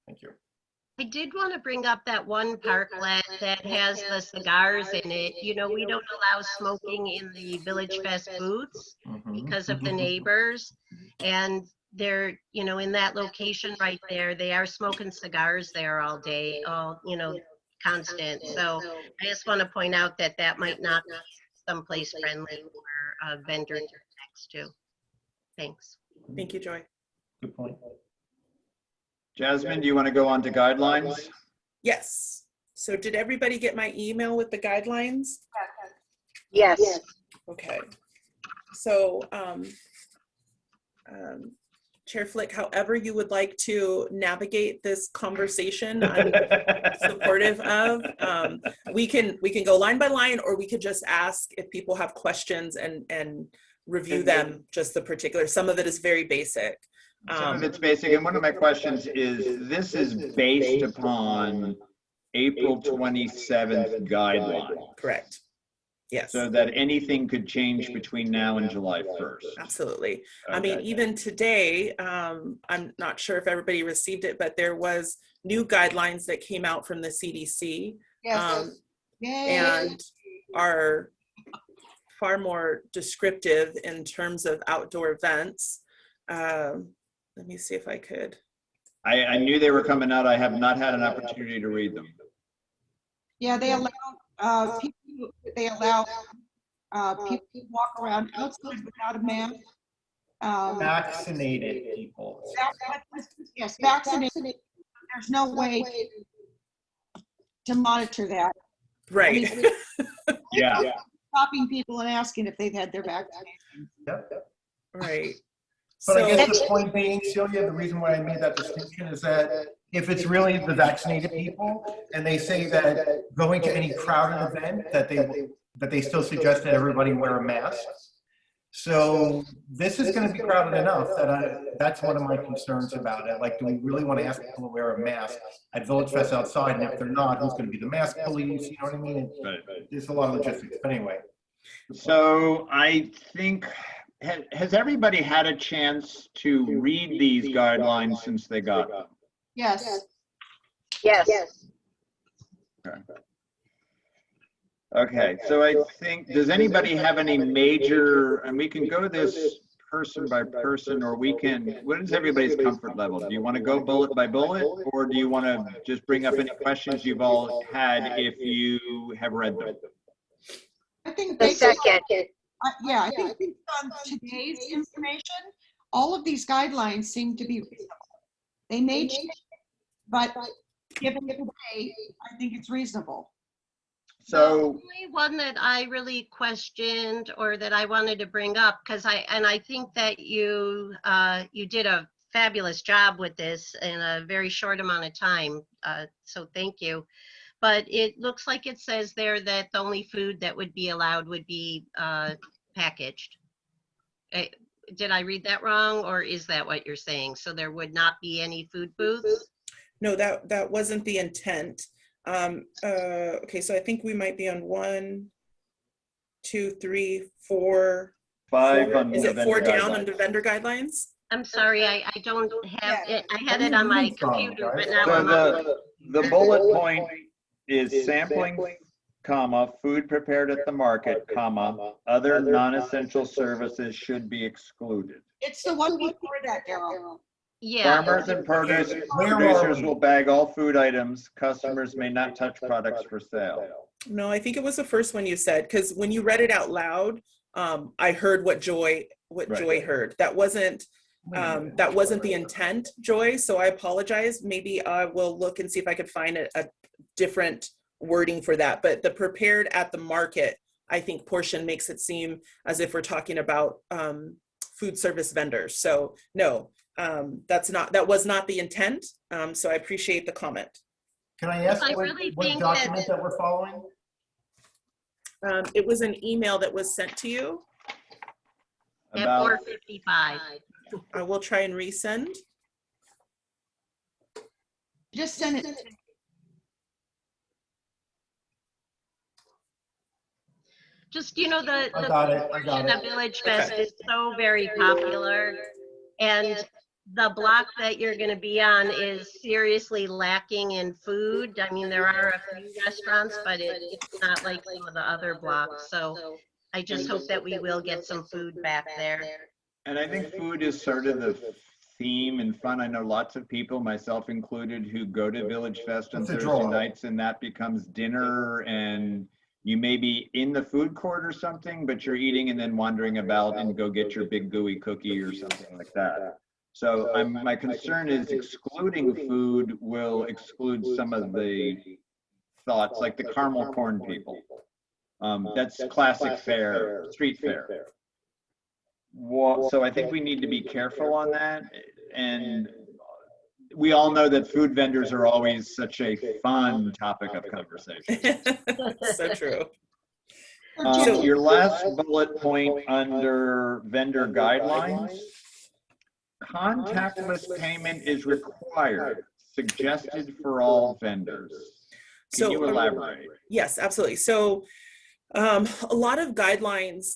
Thank you. I did want to bring up that one parklet that has the cigars in it. You know, we don't allow smoking in the VillageFest booths because of the neighbors. And they're, you know, in that location right there, they are smoking cigars there all day, you know, constant. So I just want to point out that that might not be someplace friendly for a vendor to next to. Thanks. Thank you, Joy. Good point. Jasmine, do you want to go on to guidelines? Yes. So did everybody get my email with the guidelines? Yes. Okay. So Chair Flick, however you would like to navigate this conversation, I'm supportive of. We can go line by line, or we could just ask if people have questions and review them, just the particular. Some of it is very basic. Some of it's basic, and one of my questions is, this is based upon April 27th guideline. Correct. Yes. So that anything could change between now and July 1st. Absolutely. Okay. I mean, even today, I'm not sure if everybody received it, but there was new guidelines that came out from the CDC. Yes. And are far more descriptive in terms of outdoor events. Let me see if I could. I knew they were coming out. I have not had an opportunity to read them. Yeah, they allow people. They allow people to walk around outside without a mask. Vaccinated people. Yes, vaccinated. There's no way to monitor that. Right. I mean, Yeah. stopping people and asking if they've had their vaccination. Yep. Right. But So, I guess the point being, Celia, the reason why I made that distinction is that if it's really the vaccinated people, and they say that going to any crowded event, that they still suggest that everybody wear a mask. So this is going to be crowded enough that that's one of my concerns about it. Like, do we really want to ask people to wear a mask at VillageFest outside? And if they're not, who's going to be the mask police? You know what I mean? There's a lot of logistics. But anyway. So I think, has everybody had a chance to read these guidelines since they got them? Yes. Yes. Okay. Okay, so I think, does anybody have any major, and we can go this person by person, or we can, what is everybody's comfort level? Do you want to go bullet by bullet, or do you want to just bring up any questions you've all had if you have read them? I think The second. yeah, I think based on today's information, all of these guidelines seem to be reasonable. They may change, but given today, I think it's reasonable. The only one that I really questioned, or that I wanted to bring up, because I think that you did a fabulous job with this in a very short amount of time. So thank you. But it looks like it says there that the only food that would be allowed would be packaged. Did I read that wrong, or is that what you're saying? So there would not be any food booths? no, that wasn't the intent. Okay, so I think we might be on 1, 2, 3, 4. 5 on Is the it 4 vendor down guidelines. under vendor guidelines? I'm sorry, I don't have it. I had it on my computer, but now So I'm on. the bullet point is sampling, comma, food prepared at the market, comma, other non-essential services should be excluded. It's the one before that, Daryl. Yeah. Farmers and producers will bag all food items. Customers may not touch products for sale. No, I think it was the first one you said, because when you read it out loud, I heard what Joy heard. That wasn't the intent, Joy. So I apologize. Maybe I will look and see if I could find a different wording for that. But the prepared at the market, I think, portion makes it seem as if we're talking about food service vendors. So no, that was not the intent. So I appreciate the comment. Can I ask I what really what think document that we're following? It was an email that was sent to you. At About 4:55. I will try and resend. Just send it. Just, you know, the I got it. portion of Village Fest is so very popular. And the block that you're going to be on is seriously lacking in food. I mean, there are a few restaurants, but it's not like some of the other blocks. So I just hope that we will get some food back there. And I think food is sort of the theme and fun. I know lots of people, myself included, who go to Village Fest on It's a Thursday draw. nights, and that becomes dinner, and you may be in the food court or something, but you're eating and then wandering about and go get your big gooey cookie or something like that. So my concern is excluding food will exclude some of the thoughts, like the caramel corn people. That's classic fare, street fare. Well, so I think we need to be careful on that. And we all know that food vendors are always such a fun topic of conversation. So true. Your last bullet point under vendor guidelines, contactless payment is required, suggested for all vendors. Can you elaborate? Yes, absolutely. So a lot of guidelines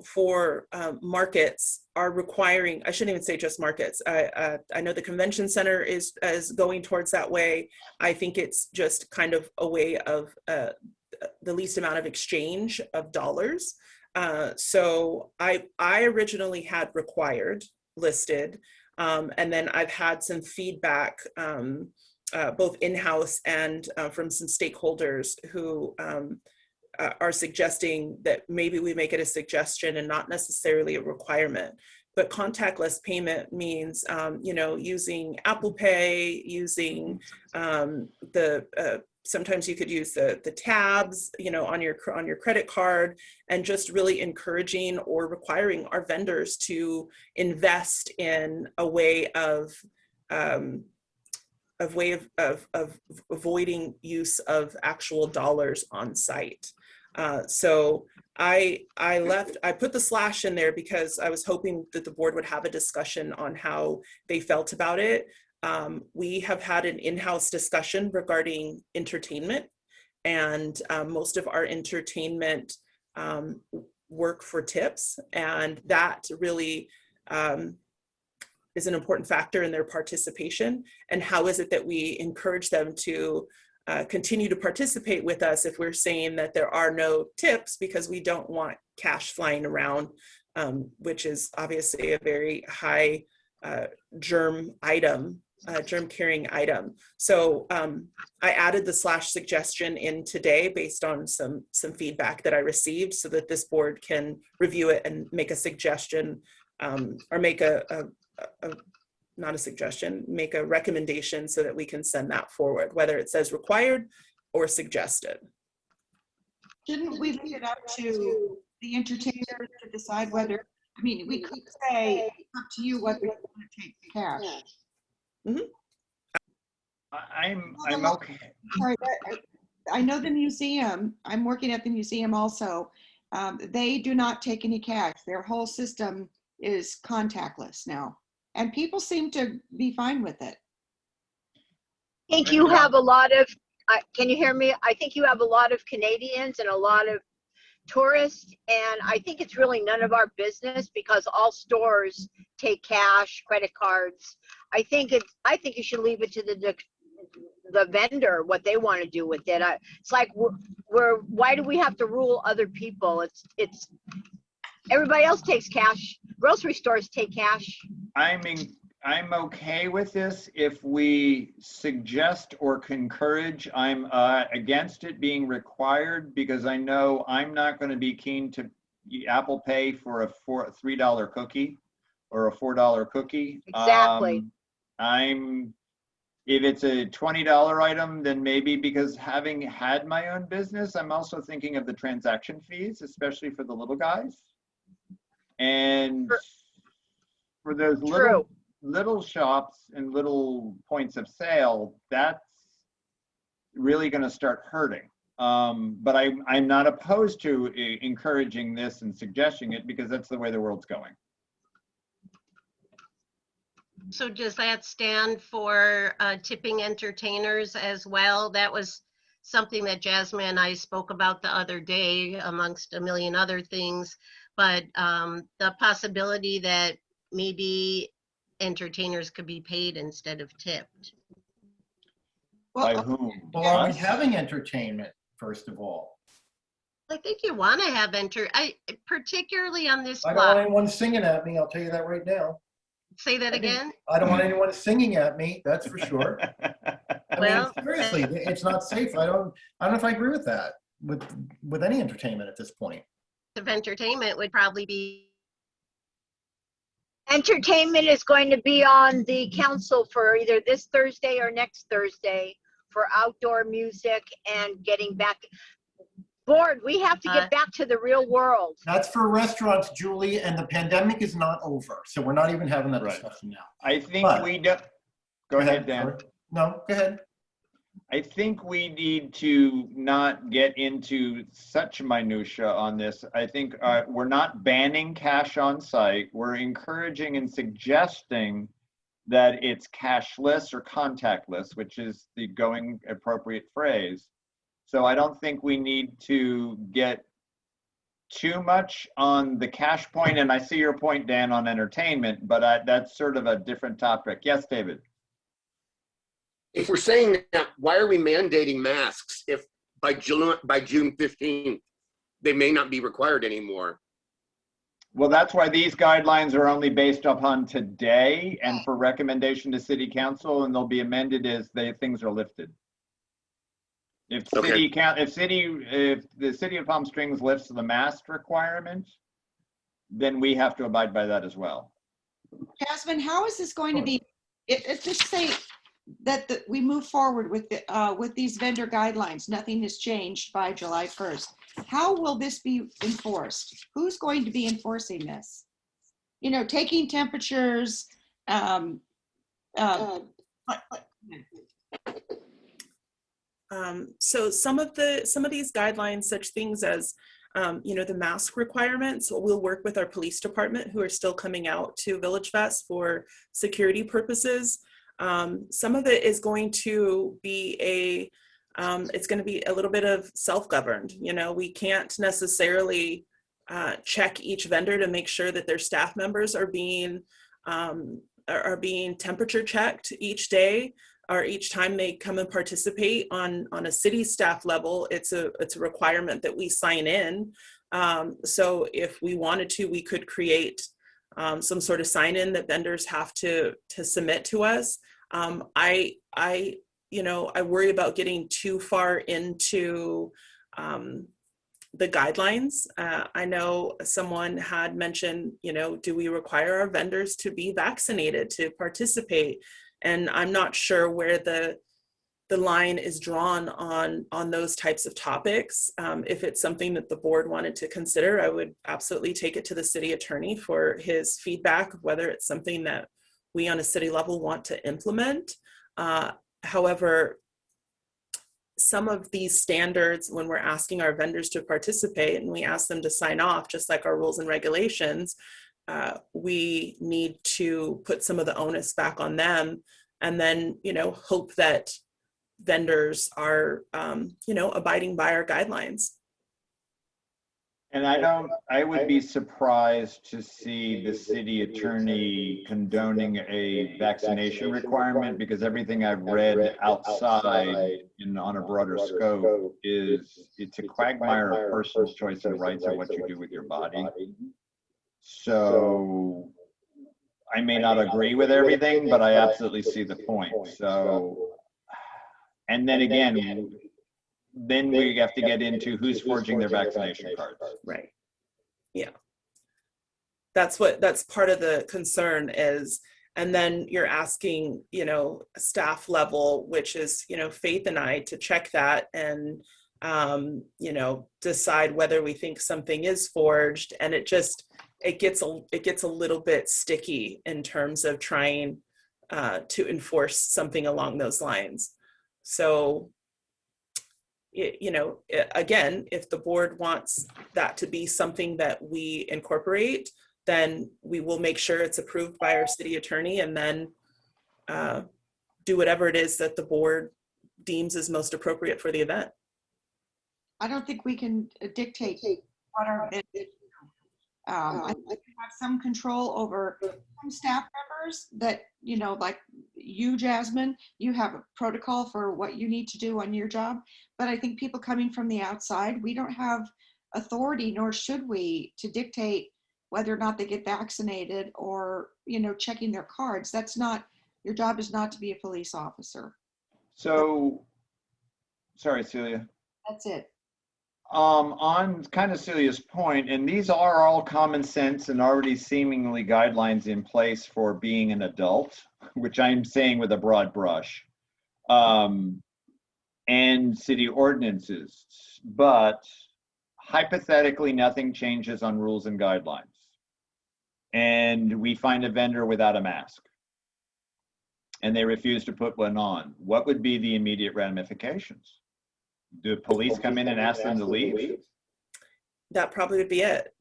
for markets are requiring, I shouldn't even say just markets. I know the convention center is going towards that way. I think it's just kind of a way of the least amount of exchange of dollars. So I originally had required listed, and then I've had some feedback both in-house and from some stakeholders who are suggesting that maybe we make it a suggestion and not necessarily a requirement. But contactless payment means, you know, using Apple Pay, using sometimes you could use the tabs, you know, on your credit card, and just really encouraging or requiring our vendors to invest in a way of avoiding use of actual dollars on site. So I put the slash in there because I was hoping that the board would have a discussion on how they felt about it. We have had an in-house discussion regarding entertainment, and most of our entertainment work for tips, and that really is an important factor in their participation. And how is it that we encourage them to continue to participate with us if we're saying that there are no tips, because we don't want cash flying around, which is obviously a very high germ carrying item. So I added the slash suggestion in today based on some feedback that I received, so that this board can review it and make a suggestion, or make not a suggestion, make a recommendation so that we can send that forward, whether it says required or suggested. Shouldn't we leave it up to the entertainer to decide whether, I mean, we could say, up to you whether you want to take the cash. Mm-hmm. I'm okay. Sorry, I know the museum, I'm working at the museum also. They do not take any cash. Their whole system is contactless now. And people seem to be fine with it. I think you have a lot of, can you hear me? I think you have a lot of Canadians and a lot of tourists, and I think it's really none of our business because all stores take cash, credit cards. I think you should leave it to the vendor what they want to do with it. It's like why do we have to rule other people? It's everybody else takes cash. Grocery stores take cash. I'm okay with this if we suggest or encourage. I'm against it being required because I know I'm not going to be keen to Apple Pay for a $3 cookie or a $4 cookie. Exactly. If it's a $20 item, then maybe, because having had my own business, I'm also thinking of the transaction fees, especially for the little guys. And for those little shops and little points of sale, that's really going to start hurting. But I'm not opposed to encouraging this and suggesting it because that's the way the world's going. So does that stand for tipping entertainers as well? That was something that Jasmine and I spoke about the other day amongst a million other things, but the possibility that maybe entertainers could be paid instead of tipped. By whom? Well, are we Us? having entertainment, first of all? I think you want to have particularly on this I don't want block. anyone singing at me, I'll tell you that right now. Say that again? I don't want anyone singing at me, that's for sure. I Well, mean, seriously, it's not safe. I don't know if I agree with that, with any entertainment at this point. of entertainment would probably be Entertainment is going to be on the council for either this Thursday or next Thursday for outdoor music and getting back. Board, we have to get back to the real world. That's for restaurants, Julie, and the pandemic is not over, so we're not even having that discussion now. I think But- we do. Go ahead, Dan. sorry. No, go ahead. I think we need to not get into such minutia on this. I think we're not banning cash on site. We're encouraging and suggesting that it's cashless or contactless, which is the going appropriate phrase. So I don't think we need to get too much on the cash point. And I see your point, Dan, on entertainment, but that's sort of a different topic. Yes, David. If we're saying that, why are we mandating masks if by June 15th, they may not be required anymore? Well, that's why these guidelines are only based upon today and for recommendation to city council, and they'll be amended as things are lifted. If the city of Palm Springs lifts the mask requirement, then we have to abide by that as well. Jasmine, how is this going to be, if just say that we move forward with these vendor guidelines, nothing has changed by July 1st. How will this be enforced? Who's going to be enforcing this? You know, taking temperatures, so some of these guidelines, such things as you know, the mask requirements, we'll work with our police department who are still coming out to VillageFest for security purposes. Some of it is going to be it's going to be a little bit of self-governed. You know, we can't necessarily check each vendor to make sure that their staff members are being temperature checked each day, or each time they come and participate on a city staff level. It's a requirement that we sign in. So if we wanted to, we could create some sort of sign-in that vendors have to submit to us. I worry about getting too far into the guidelines. I know someone had mentioned, you know, do we require our vendors to be vaccinated to participate? And I'm not sure where the line is drawn on those types of topics. If it's something that the board wanted to consider, I would absolutely take it to the city attorney for his feedback, whether it's something that we on a city level want to implement. However, some of these standards, when we're asking our vendors to participate and we ask them to sign off, just like our rules and regulations, we need to put some of the onus back on them, and then, you know, hope that vendors are, you know, abiding by our guidelines. And I would be surprised to see the city attorney condoning a vaccination requirement, because everything I've read outside on a broader scope is it's a quagmire of personal choice and rights of what you do with your body. So I may not agree with everything, but I absolutely see the point. So, and then again, then we have to get into who's forging their vaccination cards. Right. Yeah. That's part of the concern is, and then you're asking, you know, staff level, which is, you know, Faith and I, to check that and, you know, decide whether we think something is forged. And it gets a little bit sticky in terms of trying to enforce something along those lines. So again, if the board wants that to be something that we incorporate, then we will make sure it's approved by our city attorney, and then do whatever it is that the board deems is most appropriate for the event. I don't think we can dictate what our event is. I think we have some control over some staff members that, like you, Jasmine, you have a protocol for what you need to do on your job. But I think people coming from the outside, we don't have authority, nor should we, to dictate whether or not they get vaccinated or, checking their cards. That's not, your job is not to be a police officer. So, sorry, Celia. That's it. On kind of Celia's point, and these are all common sense and already seemingly guidelines in place for being an adult, which I'm saying with a broad brush, and city ordinances, but hypothetically nothing changes on rules and guidelines, and we find a vendor without a mask, and they refuse to put one on. What would be the immediate ramifications? Do police come in and ask them to leave? That probably would be it.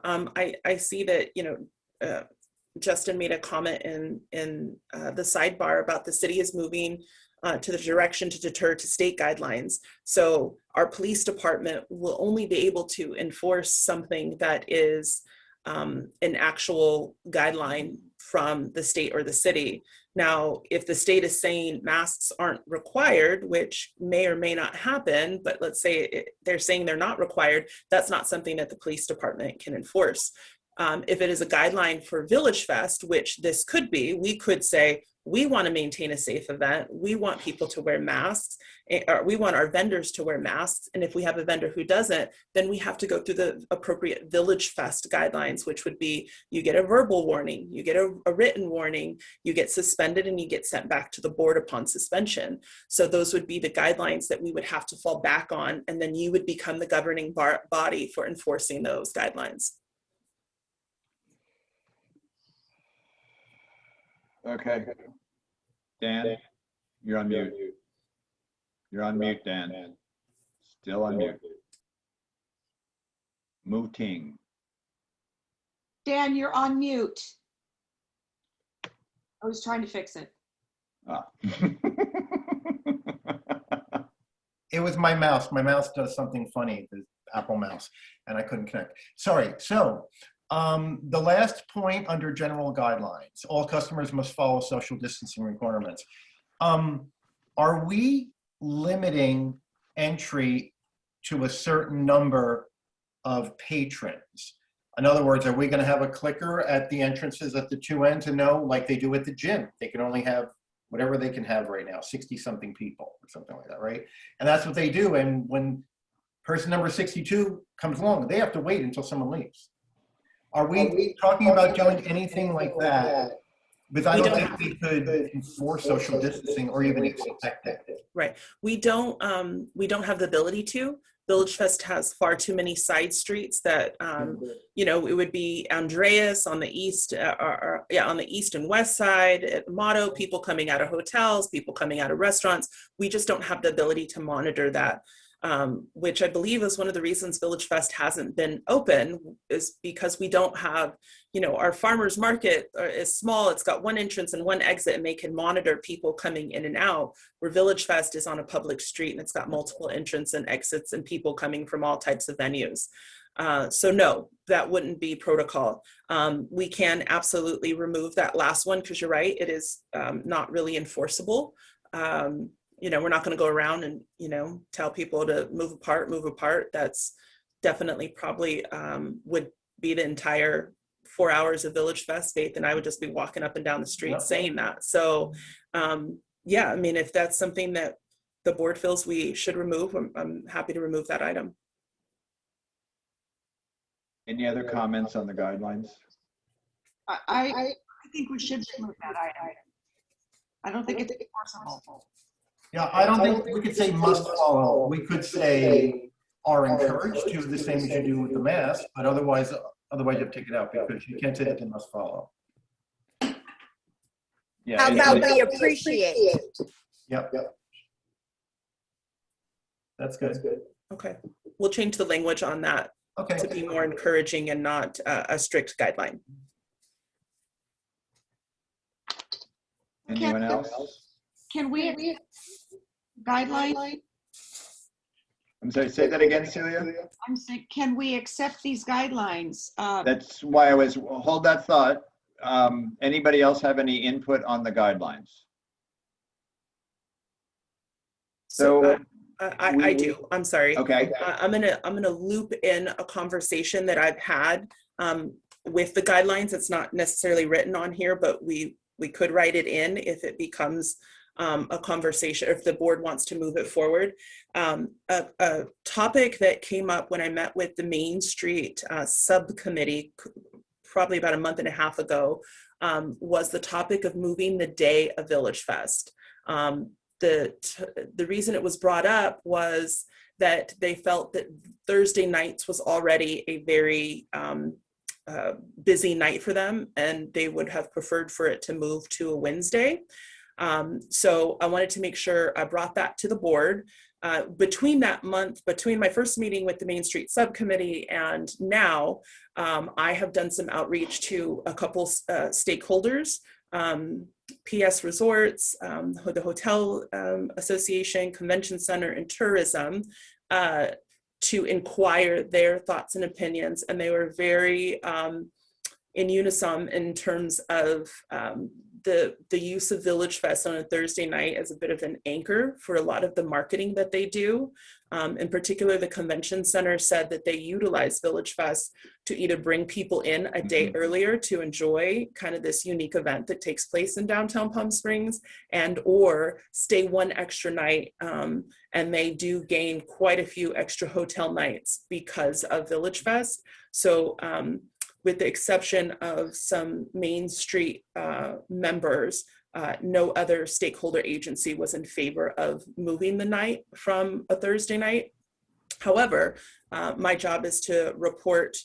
I see that, Justin made a comment in the sidebar about the city is moving to the direction to deter to state guidelines. So our police department will only be able to enforce something that is an actual guideline from the state or the city. Now, if the state is saying masks aren't required, which may or may not happen, but let's say they're saying they're not required, that's not something that the police department can enforce. If it is a guideline for VillageFest, which this could be, we could say, we want to maintain a safe event. We want people to wear masks, or we want our vendors to wear masks. And if we have a vendor who doesn't, then we have to go through the appropriate VillageFest guidelines, which would be, you get a verbal warning, you get a written warning, you get suspended, and you get sent back to the board upon suspension. So those would be the guidelines that we would have to fall back on. And then you would become the governing body for enforcing those guidelines. Okay. Dan, you're on mute. You're on mute, Dan. Still on mute. Muting. Dan, you're on mute. I was trying to fix it. Ah. It was my mouse. My mouse does something funny, the Apple mouse, and I couldn't connect. Sorry. So the last point under general guidelines, all customers must follow social distancing requirements. Are we limiting entry to a certain number of patrons? In other words, are we going to have a clicker at the entrances at the two ends and know, like they do at the gym, they can only have whatever they can have right now, 60-something people or something like that, right? And that's what they do. And when person number 62 comes along, they have to wait until someone leaves. Are we talking about doing anything like that? Because I don't think we could enforce social distancing or even expect it. Right. We don't have the ability to. VillageFest has far too many side streets that, it would be Andreas on the east, on the east and west side, at Motto, people coming out of hotels, people coming out of restaurants. We just don't have the ability to monitor that. Which I believe is one of the reasons VillageFest hasn't been open, is because we don't have, our farmers market is small. It's got one entrance and one exit, and they can monitor people coming in and out, where VillageFest is on a public street and it's got multiple entrances and exits and people coming from all types of venues. So no, that wouldn't be protocol. We can absolutely remove that last one, because you're right, it is not really enforceable. We're not going to go around and, tell people to move apart. That's definitely probably would be the entire 4 hours of VillageFest. Faith and I would just be walking up and down the street saying that. So, if that's something that the board feels we should remove, I'm happy to remove that item. Any other comments on the guidelines? I think we should remove that item. I don't think it's enforceable. Yeah, I don't think we could say must follow. We could say are encouraged to, the same as you do with the mask, but otherwise you have to take it out, because you can't say that they must follow. Yeah. How about we appreciate? Yep. That's good. Okay, we'll change the language on that Okay. to be more encouraging and not a strict guideline. Anyone else? Can we guideline? I'm sorry, say that again, Celia? I'm saying, can we accept these guidelines? That's why I was, hold that thought. Anybody else have any input on the guidelines? So I do. I'm sorry. Okay. I'm gonna loop in a conversation that I've had with the guidelines. It's not necessarily written on here, but we could write it in if it becomes a conversation, if the board wants to move it forward. A topic that came up when I met with the Main Street subcommittee probably about a month and a half ago was the topic of moving the day of VillageFest. The reason it was brought up was that they felt that Thursday nights was already a very busy night for them, and they would have preferred for it to move to a Wednesday. So I wanted to make sure I brought that to the board. Between that month, between my first meeting with the Main Street subcommittee and now, I have done some outreach to a couple stakeholders, PS Resorts, the Hotel Association, Convention Center, and Tourism, to inquire their thoughts and opinions. And they were very in unison in terms of the use of VillageFest on a Thursday night as a bit of an anchor for a lot of the marketing that they do. In particular, the Convention Center said that they utilize VillageFest to either bring people in a day earlier to enjoy kind of this unique event that takes place in downtown Palm Springs, and or stay one extra night. And they do gain quite a few extra hotel nights because of VillageFest. So with the exception of some Main Street members, no other stakeholder agency was in favor of moving the night from a Thursday night. However, my job is to report,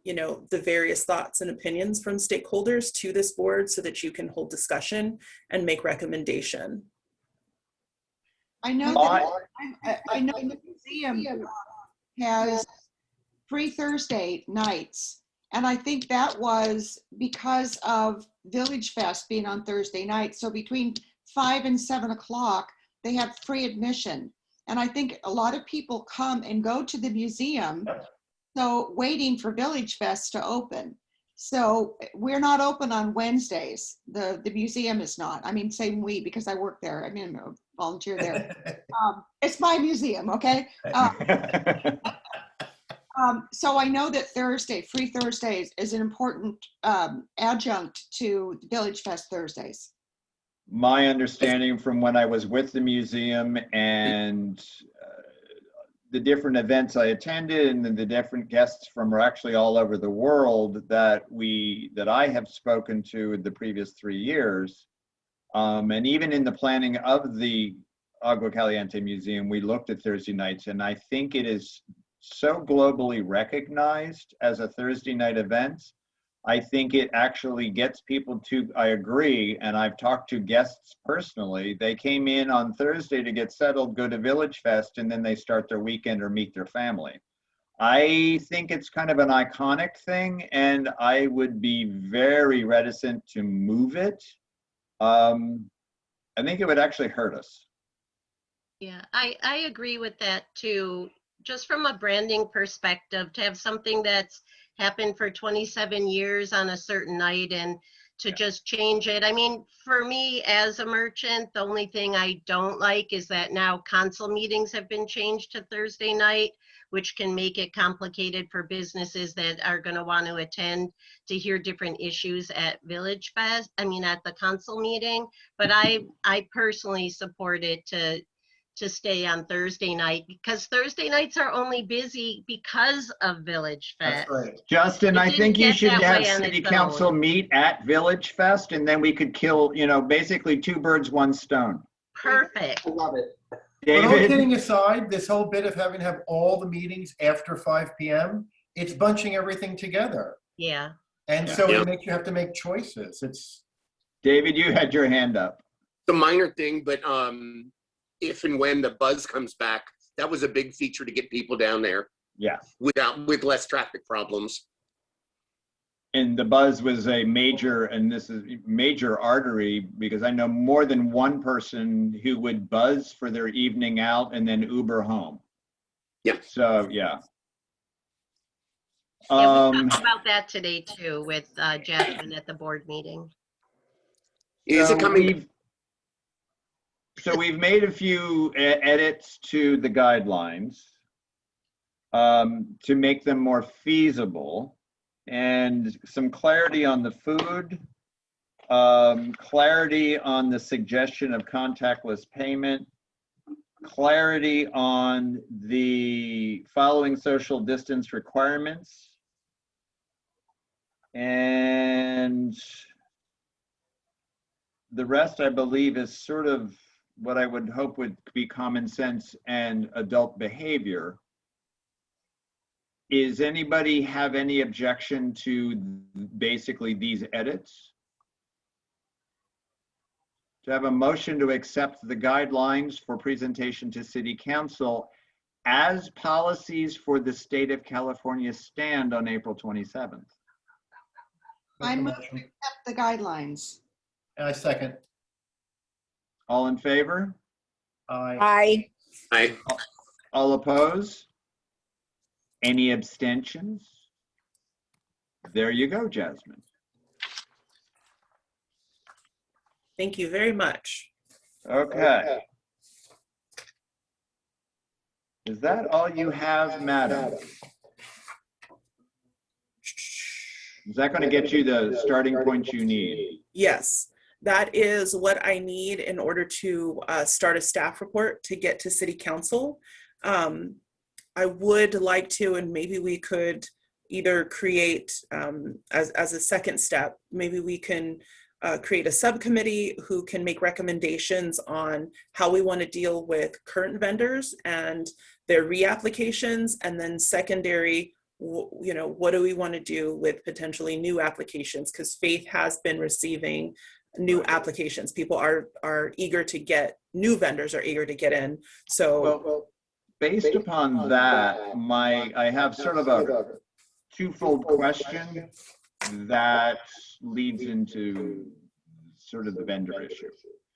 the various thoughts and opinions from stakeholders to this board so that you can hold discussion and make recommendation. I know that I know the museum has free Thursday nights. And I think that was because of VillageFest being on Thursday night. So between 5 and 7 o'clock, they have free admission. And I think a lot of people come and go to the museum, so waiting for VillageFest to open. So we're not open on Wednesdays. The museum is not. I mean, same we, because I work there. I mean, I volunteer there. It's my museum, okay? So I know that free Thursdays is an important adjunct to VillageFest Thursdays. My understanding from when I was with the museum and the different events I attended and the different guests from actually all over the world that I have spoken to in the previous 3 years, and even in the planning of the Agua Caliente Museum, we looked at Thursday nights, and I think it is so globally recognized as a Thursday night event. I think it actually gets people to, I agree, and I've talked to guests personally, they came in on Thursday to get settled, go to VillageFest, and then they start their weekend or meet their family. I think it's kind of an iconic thing, and I would be very reticent to move it. I think it would actually hurt us. Yeah, I agree with that too. Just from a branding perspective, to have something that's happened for 27 years on a certain night and to just change it. I mean, for me as a merchant, the only thing I don't like is that now council meetings have been changed to Thursday night, which can make it complicated for businesses that are going to want to attend to hear different issues at VillageFest, at the council meeting. But I personally support it to stay on Thursday night, because Thursday nights are only busy because of VillageFest. That's right. Justin, I think you should have city council own. meet at VillageFest, and then we could kill, basically 2 birds, 1 stone. Perfect. I love it. But all David? kidding aside, this whole bit of having to have all the meetings after 5 p.m., it's bunching everything together. Yeah. And so it makes you have to make choices. David, you had your hand up. The minor thing, but if and when the buzz comes back, That was a big feature to get people down there Yeah. with less traffic problems. And the Buzz was a major, and this is major artery, because I know more than one person who would buzz for their evening out and then Uber home. Yeah. So, yeah. Yeah, we talked about that today too with Jasmine at the board meeting. Is it coming? So we've made a few edits to the guidelines to make them more feasible, and some clarity on the food, clarity on the suggestion of contactless payment, clarity on the following social distance requirements, and the rest, I believe, is sort of what I would hope would be common sense and adult behavior. Is anybody have any objection to basically these edits? To have a motion to accept the guidelines for presentation to City Council as policies for the state of California stand on April 27th. I move to accept the guidelines. I second. All in favor? Aye. Aye. All opposed? Any abstentions? There you go, Jasmine. Thank you very much. Okay. Is that all you have, madam? Is that going to get you the starting point you need? Yes, that is what I need in order to start a staff report to get to City Council. I would like to, and maybe we could either create, as a second step, maybe we can create a subcommittee who can make recommendations on how we want to deal with current vendors and their reapplications, and then secondary, you know, what do we want to do with potentially new applications? Because Faith has been receiving new applications. People are eager to get, new vendors are eager to get in. So well, based upon that, I have sort of a twofold question that leads into sort of the vendor issue.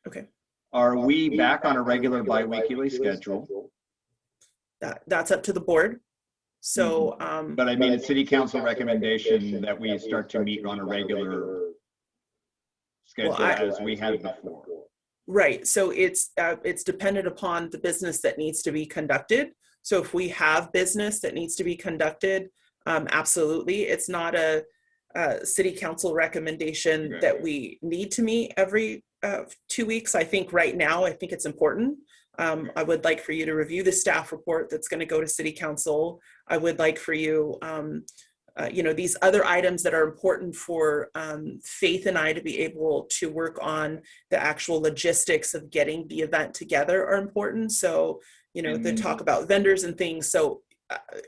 Okay. Are we back on a regular bi-weekly schedule? That's up to the board. So, but I mean, City Council recommendation that we start to meet on a regular schedule as we had before. Right. So it's dependent upon the business that needs to be conducted. So if we have business that needs to be conducted, absolutely. It's not a City Council recommendation that we need to meet every 2 weeks. I think right now, I think it's important. I would like for you to review the staff report that's going to go to City Council. I would like for you, you know, these other items that are important for Faith and I to be able to work on, the actual logistics of getting the event together are important. So, you know, the talk about vendors and things. So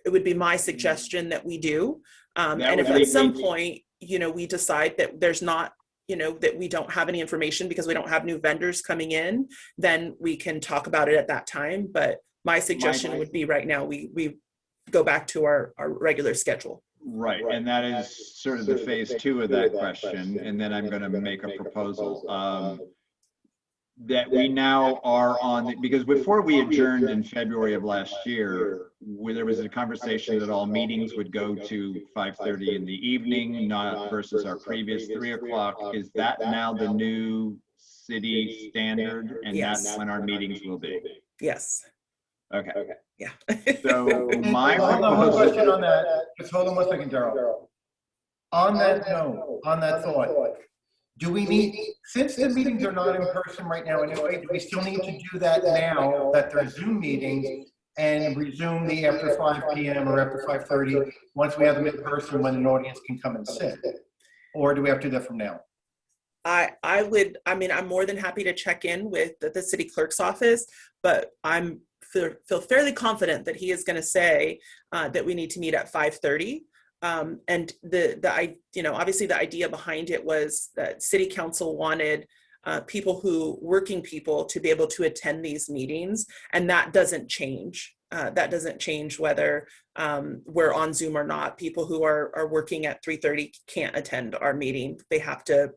it would be my suggestion that we do. And if at some point, you know, we decide that there's not, you know, that we don't have any information because we don't have new vendors coming in, then we can talk about it at that time. But my suggestion would be right now, we go back to our regular schedule. Right, and that is sort of the phase 2 of that question. And then I'm going to make a proposal that we now are on, because before we adjourned in February of last year, where there was a conversation that all meetings would go to 5:30 in the evening, not versus our previous 3 o'clock. Is that now the new city standard? And that's when our meetings will be? Yes. Okay. Yeah. So my Hold on, one proposal. question on that. Just hold on one second, Daryl. On that note, on that thought, do we need, since the meetings are not in person right now anyway, do we still need to do that now that they're Zoom meetings and resume the after 5 p.m. or after 5:30 once we have them in person when an audience can come and sit? Or do we have to do that from now? I mean, I'm more than happy to check in with the city clerk's office, but I'm feel fairly confident that he is going to say that we need to meet at 5:30. And you know, obviously the idea behind it was that City Council wanted working people to be able to attend these meetings, and that doesn't change. That doesn't change whether we're on Zoom or not. People who are working at 3:30 can't attend our meeting. They have to,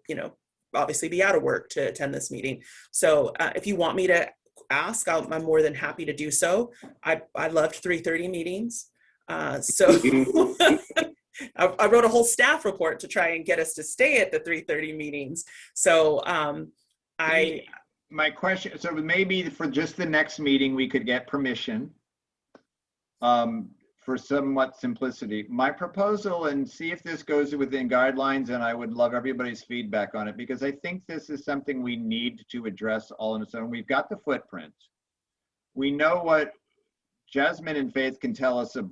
obviously be out of work to attend this meeting. So if you want me to ask, I'm more than happy to do so. I loved 3:30 meetings. So I wrote a whole staff report to try and get us to stay at the 3:30 meetings. So my question, so maybe for just the next meeting, we could get permission for somewhat simplicity. My proposal, and see if this goes within guidelines, and I would love everybody's feedback on it, because I think this is something we need to address all on its own. We've got the footprint. We know what Jasmine and Faith can tell us of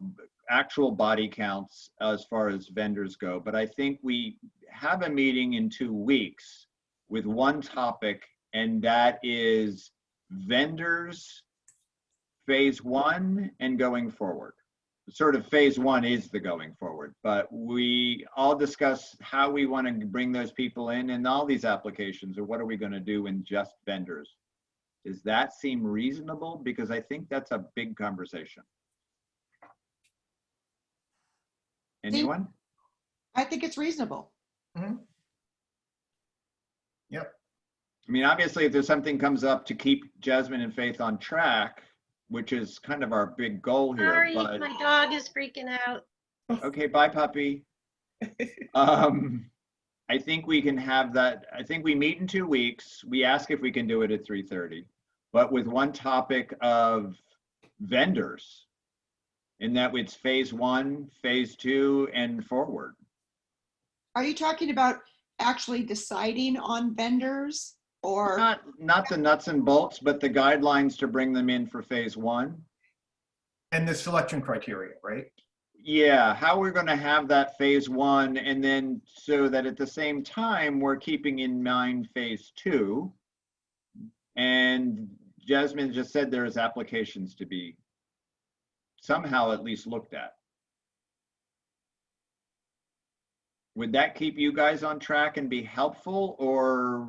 actual body counts as far as vendors go, but I think we have a meeting in 2 weeks with one topic, and that is vendors phase 1 and going forward. Sort of phase 1 is the going forward, but we all discuss how we want to bring those people in and all these applications, or what are we going to do in just vendors? Does that seem reasonable? Because I think that's a big conversation. Anyone? I think it's reasonable. Yep. I mean, obviously, if there's something comes up to keep Jasmine and Faith on track, which is kind of our big goal here. Sorry, But my dog is freaking out. okay, bye, puppy. I think we can have that. I think we meet in 2 weeks. We ask if we can do it at 3:30, but with one topic of vendors, in that it's phase 1, phase 2, and forward. Are you talking about actually deciding on vendors, or? Not the nuts and bolts, but the guidelines to bring them in for phase 1. And the selection criteria, right? Yeah, how we're going to have that phase 1, and then so that at the same time we're keeping in mind phase 2. And Jasmine just said there's applications to be somehow at least looked at. Would that keep you guys on track and be helpful, or?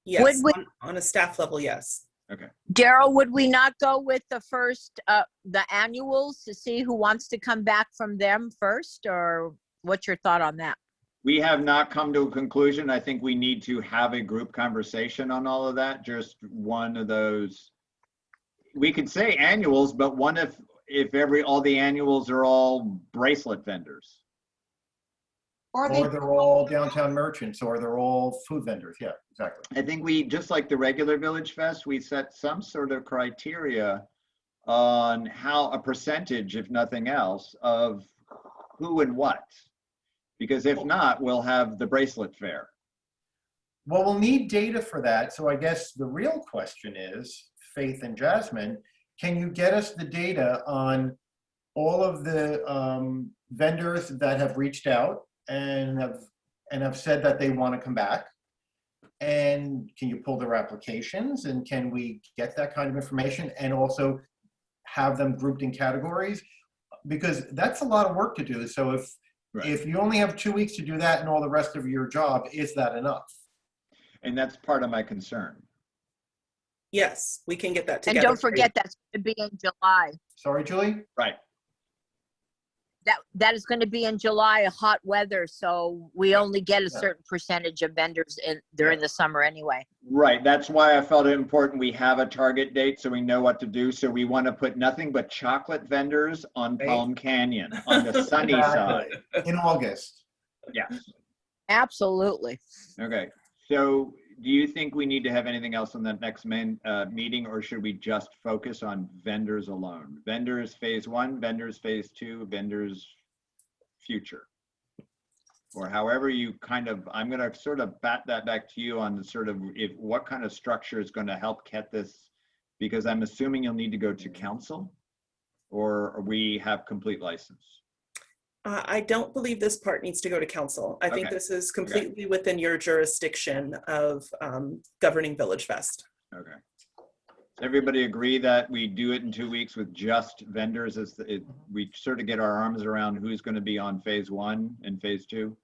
Yes, on a staff level, yes. Okay. Daryl, would we not go with the first, the annuals to see who wants to come back from them first, or what's your thought on that? We have not come to a conclusion. I think we need to have a group conversation on all of that. Just one of those, we could say annuals, but one if all the annuals are all bracelet vendors. Or they're all downtown merchants, or they're all food vendors. Yeah, exactly. I think we, just like the regular VillageFest, we set some sort of criteria on how a percentage, if nothing else, of who and what. Because if not, we'll have the bracelet fair. Well, we'll need data for that. So I guess the real question is, Faith and Jasmine, can you get us the data on all of the vendors that have reached out and have said that they want to come back? And can you pull their applications, and can we get that kind of information and also have them grouped in categories? Because that's a lot of work to do. So if you only have 2 weeks to do that and all the rest of your job, is that enough? And that's part of my concern. Yes, we can get that together. And don't forget that's going to be in July. Sorry, Julie? Right. That is going to be in July, hot weather, so we only get a certain percentage of vendors during the summer anyway. Right, that's why I felt it important we have a target date so we know what to do. So we want to put nothing but chocolate vendors on Palm Canyon, on the sunny side. In August. Yes. Absolutely. Okay, so do you think we need to have anything else on that next meeting, or should we just focus on vendors alone? Vendors phase 1, vendors phase 2, vendors future. Or however you kind of, I'm going to sort of bat that back to you on the sort of what kind of structure is going to help get this, because I'm assuming you'll need to go to council, or we have complete license. I don't believe this part needs to go to council. I think this is completely within your jurisdiction of governing VillageFest. Okay. Does everybody agree that we do it in 2 weeks with just vendors, as we sort of get our arms around who's going to be on phase 1 and phase 2?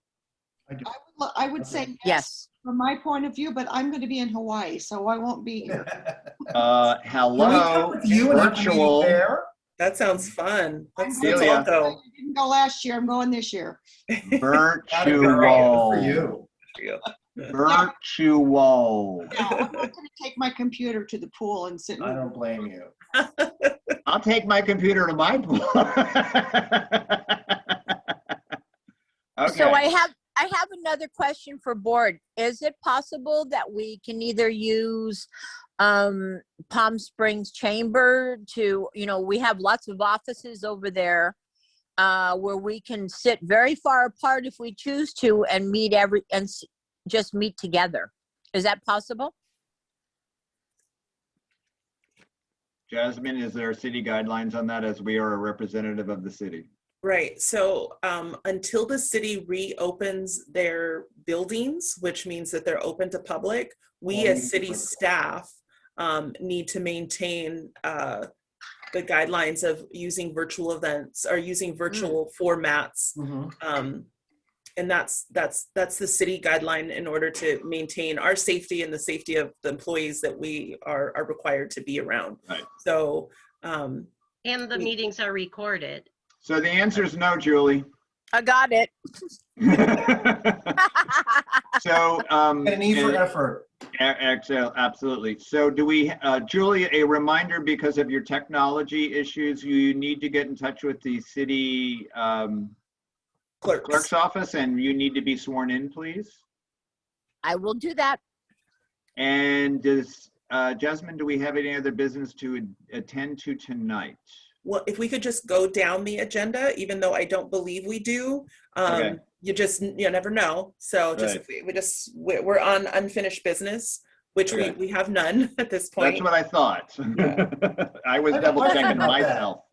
I would say yes, Yes. from my point of view, but I'm going to be in Hawaii, so I won't be here. Hello, with you and have a meeting virtual. there? That sounds fun. Let's all Celia. go. I didn't go last year. I'm going this year. Virtual. For you. Virtual. Yeah, I'm not going to take my computer to the pool and sit. I don't blame you. I'll take my computer to my pool. Okay. So I have another question for board. Is it possible that we can either use Palm Springs Chamber to, we have lots of offices over there where we can sit very far apart if we choose to and meet just meet together. Is that possible? Jasmine, is there city guidelines on that, as we are a representative of the city? Right. So until the city reopens their buildings, which means that they're open to public, we as city staff need to maintain the guidelines of using virtual events or using virtual formats. And that's the city guideline in order to maintain our safety and the safety of the employees that we are required to be around. Right. So and the meetings are recorded. So the answer is no, Julie. I got it. So A need for effort. Absolutely. So do we, Julie, a reminder, because of your technology issues, you need to get in touch with the city clerk's office, and you need to be sworn in, please. I will do that. And does, Jasmine, do we have any other business to attend to tonight? Well, if we could just go down the agenda, even though I don't believe we do, Okay. you never know. So just Right. we're on unfinished business, which Okay. we have none at this point. That's what I thought. I was I have a double question checking about that. myself.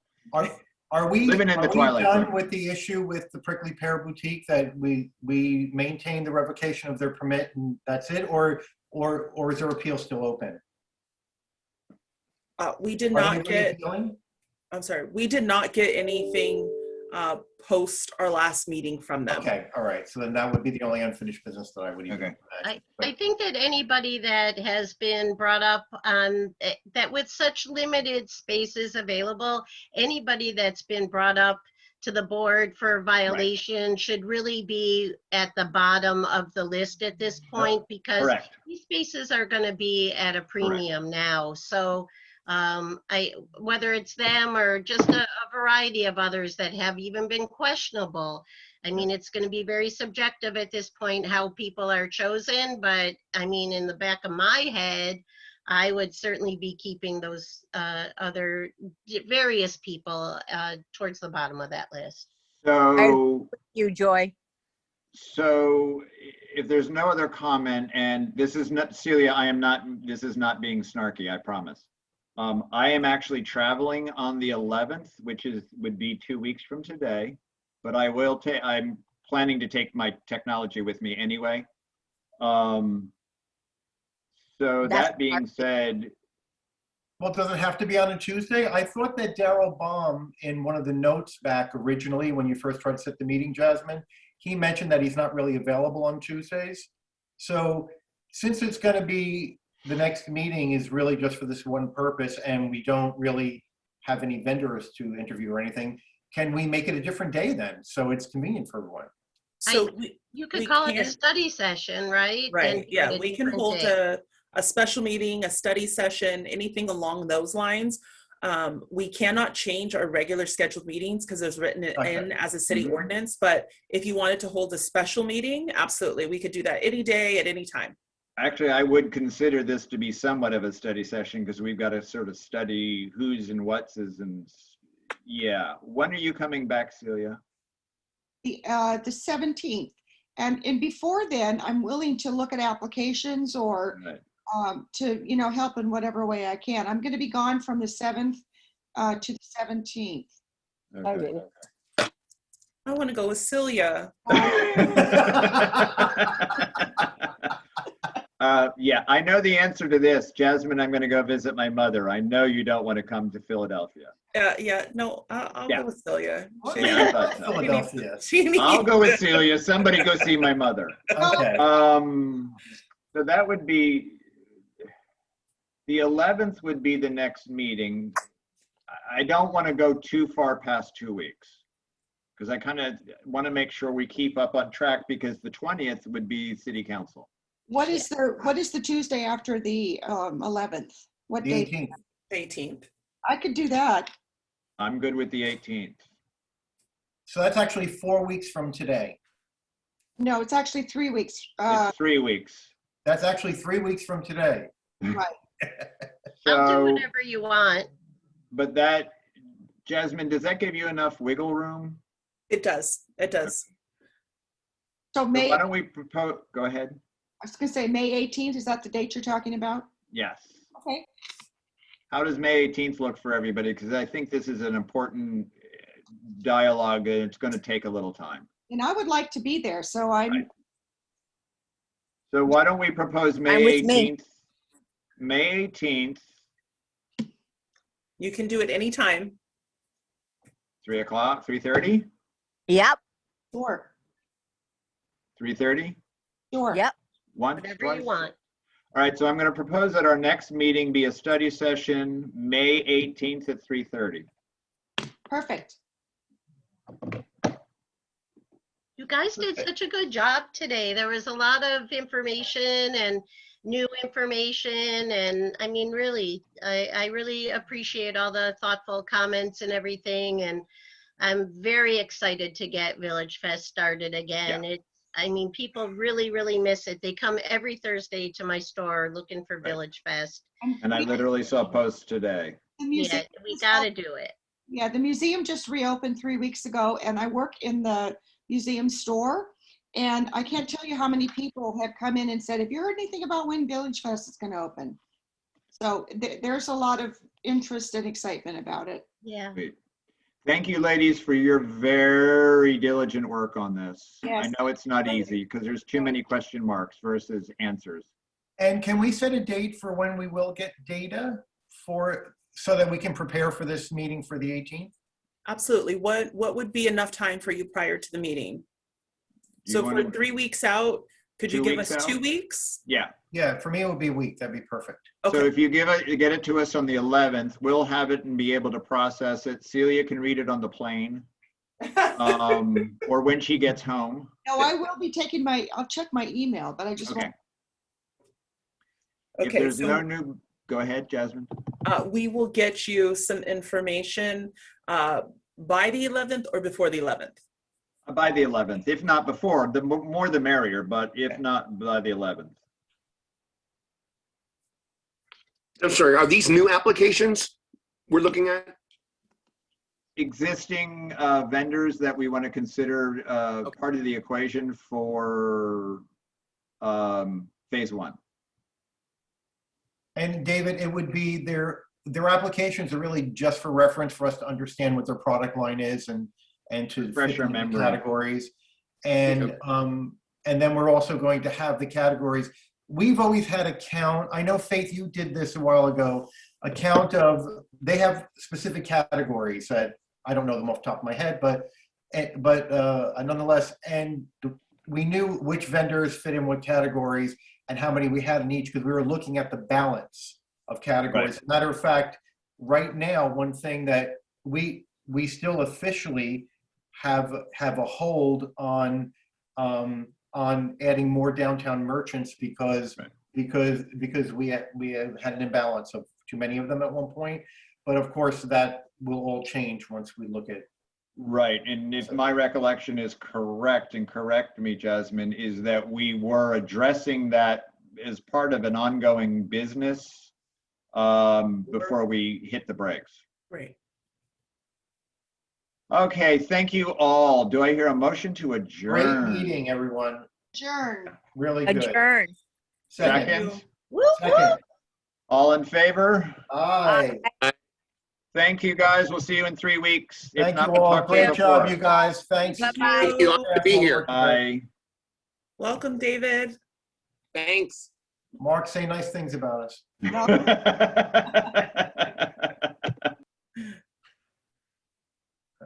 Are we Living in the twilight done zone. with the issue with the Prickly Pear Boutique, that we maintain the revocation of their permit and that's it, or is their appeal still open? We did Are not they get. reappealing? I'm sorry. We did not get anything post our last meeting from them. Okay, all right. So then that would be the only unfinished business that I would even imagine. I think that anybody that has been brought up on that with such limited spaces available, anybody that's been brought up to the board for violation should really be at the bottom of the list at this point, because Correct. these spaces are going to be at a premium now. So whether it's them or just a variety of others that have even been questionable. I mean, it's going to be very subjective at this point how people are chosen, but I mean, in the back of my head, I would certainly be keeping those other various people towards the bottom of that list. So you, Joy. So if there's no other comment, and this is not, Celia, this is not being snarky, I promise. I am actually traveling on the 11th, which would be 2 weeks from today, but I'm planning to take my technology with me anyway. So that being said. Well, does it have to be on a Tuesday? I thought that Daryl Baum, in one of the notes back originally when you first tried to set the meeting, Jasmine, he mentioned that he's not really available on Tuesdays. So since it's going to be, the next meeting is really just for this one purpose, and we don't really have any vendors to interview or anything, can we make it a different day then, so it's convenient for everyone? So you could call it a study session, right? Right. And Yeah, do it we a can different hold day. a special meeting, a study session, anything along those lines. We cannot change our regular scheduled meetings because it's written in as a city ordinance. But if you wanted to hold a special meeting, absolutely, we could do that any day at any time. Actually, I would consider this to be somewhat of a study session, because we've got to sort of study who's and what's is, and yeah. When are you coming back, Celia? The 17th. And before then, I'm willing to look at applications or to, help in whatever way I can. I'm going to be gone from the 7th to the 17th. Okay. I want to go with Celia. Yeah, I know the answer to this. Jasmine, I'm going to go visit my mother. I know you don't want to come to Philadelphia. Yeah, no, I'll Yeah. go with Celia. Yeah, I thought so. Philadelphia. I'll go with Celia. Somebody go see my mother. Okay. So that would be, the 11th would be the next meeting. I don't want to go too far past 2 weeks because I kind of want to make sure we keep up on track because the 20th would be city council. What is the Tuesday after the 11th? What The date? 18th. 18th. I could do that. I'm good with the 18th. So that's actually 4 weeks from today. No, it's actually 3 weeks. It's 3 weeks. That's actually 3 weeks from today. Right. I'll do So, whatever you want. but that, Jasmine, does that give you enough wiggle room? It does. It does. So So May, why I don't we propose, go ahead. was gonna say May 18th, is that the date you're talking about? Yes. Okay. How does May 18th look for everybody? Because I think this is an important dialogue and it's going to take a little time. And I would like to be there, so I'm, Right. So why don't we propose I'm May with me. 18th? May 18th, You can do it anytime. 3 o'clock, 3:30, Yep, sure, 3:30, sure. yep. 1, Whatever twice? you want. All right, so I'm going to propose that our next meeting be a study session, May 18th at 3:30. Perfect. You guys did such a good job today. There was a lot of information and new information. And I mean, really, I really appreciate all the thoughtful comments and everything. And I'm very excited to get VillageFest started again. I mean, people really, really miss it. They come every Thursday to my store looking for VillageFest. And I literally saw posts today. The Yeah, museum we just got to op- do it. Yeah, the museum just reopened 3 weeks ago, and I work in the museum store. And I can't tell you how many people have come in and said, have you heard anything about when Village Fest is going to open? So there's a lot of interest and excitement about it. Yeah. Great. Thank you, ladies, for your very diligent work on this. I Yes. know it's not easy because there's too many question marks versus answers. And can we set a date for when we will get data for, so that we can prepare for this meeting for the 18th? Absolutely. What would be enough time for you prior to the meeting? You So if wanna- we're 3 weeks out, could you 2 give weeks us out? 2 weeks? Yeah. Yeah, for me, it would be a week. That'd be perfect. So Okay. if you get it to us on the 11th, we'll have it and be able to process it. Celia can read it on the plane or when she gets home. No, I will be taking I'll check my email, but I just Okay. won't. If Okay, there's so no new, go ahead, Jasmine. we will get you some information by the 11th or before the 11th. By the 11th, if not before, the more the merrier, but if not by the 11th. I'm sorry, are these new applications we're looking at? Existing vendors that we want to consider part of the equation for phase 1. And David, it would be their applications are really just for reference for us to understand what their product line is and to Refresh fit our into the memory. categories. And then we're also going to have the categories. We've always had a count. I know Faith, you did this a while ago. A count of, they have specific categories that I don't know them off the top of my head, but nonetheless, and we knew which vendors fit in what categories and how many we had in each because we were looking at the balance of categories. As a matter of fact, right now, one thing that we still officially have a hold on adding more downtown merchants because we have had an imbalance of too many of them at one point. But of course, that will all change once we look at. Right, and if my recollection is correct, and correct me, Jasmine, is that we were addressing that as part of an ongoing business before we hit the brakes. Right. Okay, thank you all. Do I hear a motion to adjourn? Great meeting, everyone. Adjourn. Really good. Adjourn. Second? Second. All in favor? Aye. Thank you, guys. We'll see you in 3 weeks. If Thank not, you we'll all. talk to you Great job, before. you guys. Thanks. Bye-bye. Thank you. Honored to be here. Bye. Welcome, David. Thanks. Mark, say nice things about us. No. All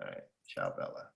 right, ciao, Bella.